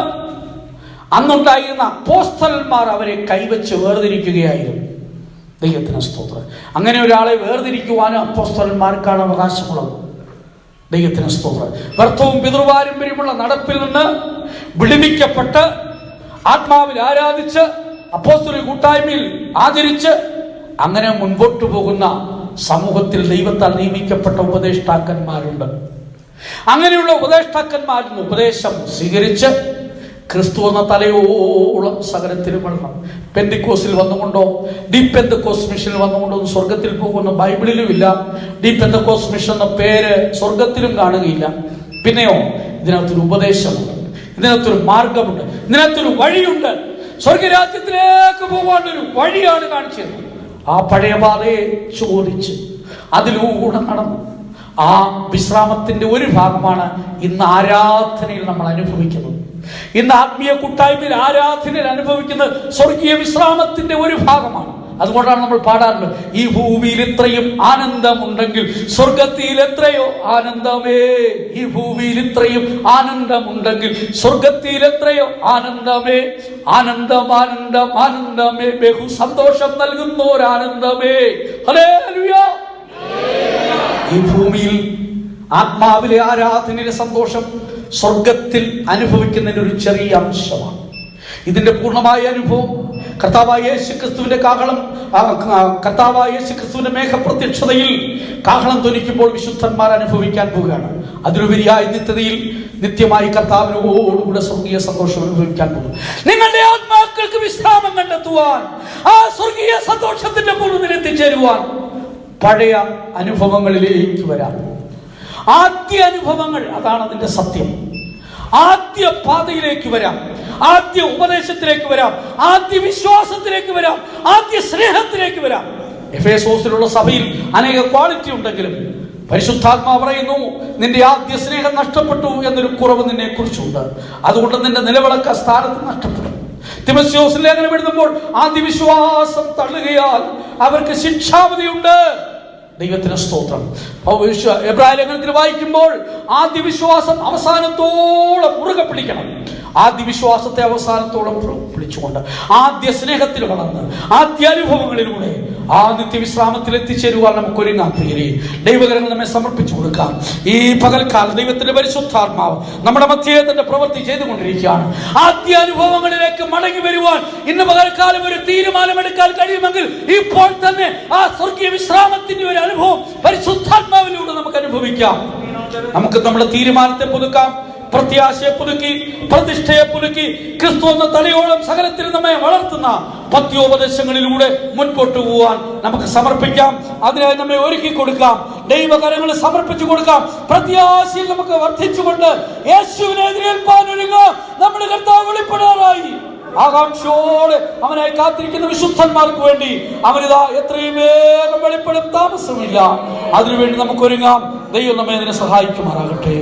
അന്നുണ്ടായിരുന്ന അപ്പോസ്തലന്മാർ അവരെ കൈവച്ച് വേർതിരിക്കുകയായിരുന്നു. ദൈവത്തിന് സ്തോത്രം. അങ്ങനെ ഒരാളെ വേർതിരിക്കുവാനും അപ്പോസ്തലന്മാർക്കാണ് അവകാശമുള്ളത്. ദൈവത്തിന് സ്തോത്രം. വ്യർത്ഥവും പിതൃപാരമ്പര്യമുള്ള നടപ്പിൽ നിന്ന് വിടുവിക്കപ്പെട്ട് ആത്മാവിൽ ആരാധിച്ച് അപ്പോസ്തലിക കൂട്ടായ്മയിൽ ആചരിച്ച് അങ്ങനെ മുൻപോട്ടു പോകുന്ന സമൂഹത്തിൽ ദൈവത്താൽ നിയമിക്കപ്പെട്ട ഉപദേഷ്ടാക്കന്മാരുണ്ട്. അങ്ങനെയുള്ള ഉപദേഷ്ടാക്കന്മാരിൽ ഉപദേശം സ്വീകരിച്ച് ക്രിസ്തു എന്ന തലയോളം സകലത്തിലും വളരണം. പെന്തിക്കോസിൽ വന്നുകൊണ്ടോ ഡീ പെന്തക്കോസ് മിഷനിൽ വന്നുകൊണ്ടോ ഒന്നും സ്വർഗത്തിൽ പോകുന്ന ബൈബിളിലും ഇല്ല. ഡീ പെന്തക്കോസ് മിഷൻ എന്ന പേര് സ്വർഗത്തിലും കാണുകയില്ല. പിന്നെയോ ഇതിനകത്തൊരു ഉപദേശമുണ്ട്, ഇതിനകത്തൊരു മാർഗമുണ്ട്, ഇതിനകത്തൊരു വഴിയുണ്ട്. സ്വർഗരാജ്യത്തിലേക്ക് പോകാനൊരു വഴിയാണ് കാണിച്ചത്. ആ ആ പഴയ പാതയെ ചോദിച്ച് അതിലൂടെ നടന്നു. ആ വിശ്രാമത്തിന്റെ ഒരു ഭാഗമാണ് ഇന്ന് ആരാധനയിൽ നമ്മൾ അനുഭവിക്കുന്നത്. ഇന്ന് ആത്മീയ കൂട്ടായ്മയിൽ ആരാധനയിൽ അനുഭവിക്കുന്നത് സ്വർഗീയ വിശ്രാമത്തിന്റെ ഒരു ഭാഗമാണ്. അതുകൊണ്ടാണ് നമ്മൾ പാടാറുള്ളത്, ഈ ഭൂമിയിൽ ഇത്രയും ആനന്ദമുണ്ടെങ്കിൽ സ്വർഗത്തിൽ എത്രയോ ആനന്ദമേ. ഈ ഭൂമിയിൽ ഇത്രയും ആനന്ദമുണ്ടെങ്കിൽ സ്വർഗത്തിൽ എത്രയോ ആനന്ദമേ. ആനന്ദം ആനന്ദം ആനന്ദമേ, ബഹു സന്തോഷം നൽകുന്ന ഒരാനന്ദമേ. ഹല്ലേലൂയ. ഈ ഭൂമിയിൽ ആത്മാവിലെ ആരാധനയിലെ സന്തോഷം സ്വർഗത്തിൽ അനുഭവിക്കുന്നതിന്റെ ഒരു ചെറിയ അംശമാണ്. ഇതിന്റെ പൂർണ്ണമായ അനുഭവം കർത്താവായ യേശുക്രിസ്തുവിന്റെ കർത്താവായ യേശുക്രിസ്തുവിന്റെ മേഘപ്രത്യക്ഷതയിൽ കാഹളം ധ്വനിക്കുമ്പോൾ വിശുദ്ധന്മാർ അനുഭവിക്കാൻ പോവുകയാണ്. അതിലുപരിയായ നിത്യതയിൽ നിത്യമായി കർത്താവിനോടുകൂടെ സ്വർഗീയ സന്തോഷം അനുഭവിക്കാൻ പോകും. നിങ്ങളുടെ ആത്മാക്കൾക്ക് വിശ്രാമം കണ്ടെത്തുവാൻ, ആ സ്വർഗീയ സന്തോഷത്തിന്റെ പൂർണ്ണതയിൽ എത്തിച്ചേരുവാൻ പഴയ അനുഭവങ്ങളിലേക്ക് വരാം. ആദ്യ അനുഭവങ്ങൾ, അതാണ് അതിന്റെ സത്യം. ആദ്യ പാതയിലേക്ക് വരാം, ആദ്യ ഉപദേശത്തിലേക്ക് വരാം, ആദ്യ വിശ്വാസത്തിലേക്ക് വരാം, ആദ്യ സ്നേഹത്തിലേക്ക് വരാം. എഫേസോസിലുള്ള സഭയിൽ അനേക ക്വാളിറ്റി ഉണ്ടെങ്കിലും പരിശുദ്ധാത്മാവ് പറയുന്നു, നിന്റെ ആദ്യ സ്നേഹം നഷ്ടപ്പെട്ടു എന്നൊരു കുറവ് നിന്നെ കുറിച്ചുണ്ട്. അതുകൊണ്ട് നിന്റെ നിലവിളക്ക സ്ഥാനത്ത് നഷ്ടപ്പെടും. തിമോഥെയോസിന്റെ ലേഖനം എഴുതുമ്പോൾ ആദ്യ വിശ്വാസം തള്ളുകയാൽ അവർക്ക് ശിക്ഷാവിധിയുണ്ട്. ദൈവത്തിന് സ്തോത്രം. എബ്രായ ലേഖനത്തിൽ വായിക്കുമ്പോൾ ആദ്യ വിശ്വാസം അവസാനത്തോളം മുറുകെ പിടിക്കണം. ആദ്യ വിശ്വാസത്തെ അവസാനത്തോളം പിടിച്ചുകൊണ്ട് ആദ്യ സ്നേഹത്തിൽ വളർന്ന് ആദ്യ അനുഭവങ്ങളിലൂടെ ആ നിത്യവിശ്രാമത്തിൽ എത്തിച്ചേരുവാൻ നമുക്ക് ഒരുങ്ങാൻ പ്രിയരെ. ദൈവകരങ്ങൾ നമ്മെ സമർപ്പിച്ചു കൊടുക്കാം. ഈ പകൽക്കാലം ദൈവത്തിന്റെ പരിശുദ്ധാത്മാവ് നമ്മുടെ മധ്യേ തന്റെ പ്രവൃത്തി ചെയ്തുകൊണ്ടിരിക്കുകയാണ്. ആദ്യ അനുഭവങ്ങളിലേക്ക് മടങ്ങി വരുവാൻ ഇന്ന് പകൽക്കാലം ഒരു തീരുമാനമെടുക്കാൻ കഴിയുമെങ്കിൽ ഇപ്പോൾ തന്നെ ആ സ്വർഗീയ വിശ്രാമത്തിന്റെ ഒരു അനുഭവം പരിശുദ്ധാത്മാവിലൂടെ നമുക്ക് അനുഭവിക്കാം. നമുക്ക് നമ്മുടെ തീരുമാനത്തെ പുതുക്കാം, പ്രത്യാശയെ പുതുക്കി, പ്രതിഷ്ഠയെ പുതുക്കി, ക്രിസ്തു എന്ന തലയോളം സകലത്തിൽ നമ്മെ വളർത്തുന്ന പത്യോപദേശങ്ങളിലൂടെ മുൻപോട്ട് പോവാൻ നമുക്ക് സമർപ്പിക്കാം. അതിനായി നമ്മെ ഒരുക്കി കൊടുക്കാം, ദൈവകരങ്ങൾ സമർപ്പിച്ചു കൊടുക്കാം. പ്രത്യാശയിൽ നമുക്ക് വർദ്ധിച്ചുകൊണ്ട് യേശുവിനെ എതിരേൽപ്പാൻ ഒരുങ്ങാം. നമ്മുടെ കർത്താവ് വെളിപ്പെടാറായി. ആകാംക്ഷയോടെ അവനായി കാത്തിരിക്കുന്ന വിശുദ്ധന്മാർക്ക് വേണ്ടി അവനിതാ എത്രയും വേഗം വെളിപ്പെടും, താമസമില്ല. അതിനുവേണ്ടി നമുക്ക് ഒരുങ്ങാം. ദൈവം നമ്മെ അതിനെ സഹായിക്കുമാറാകട്ടെ.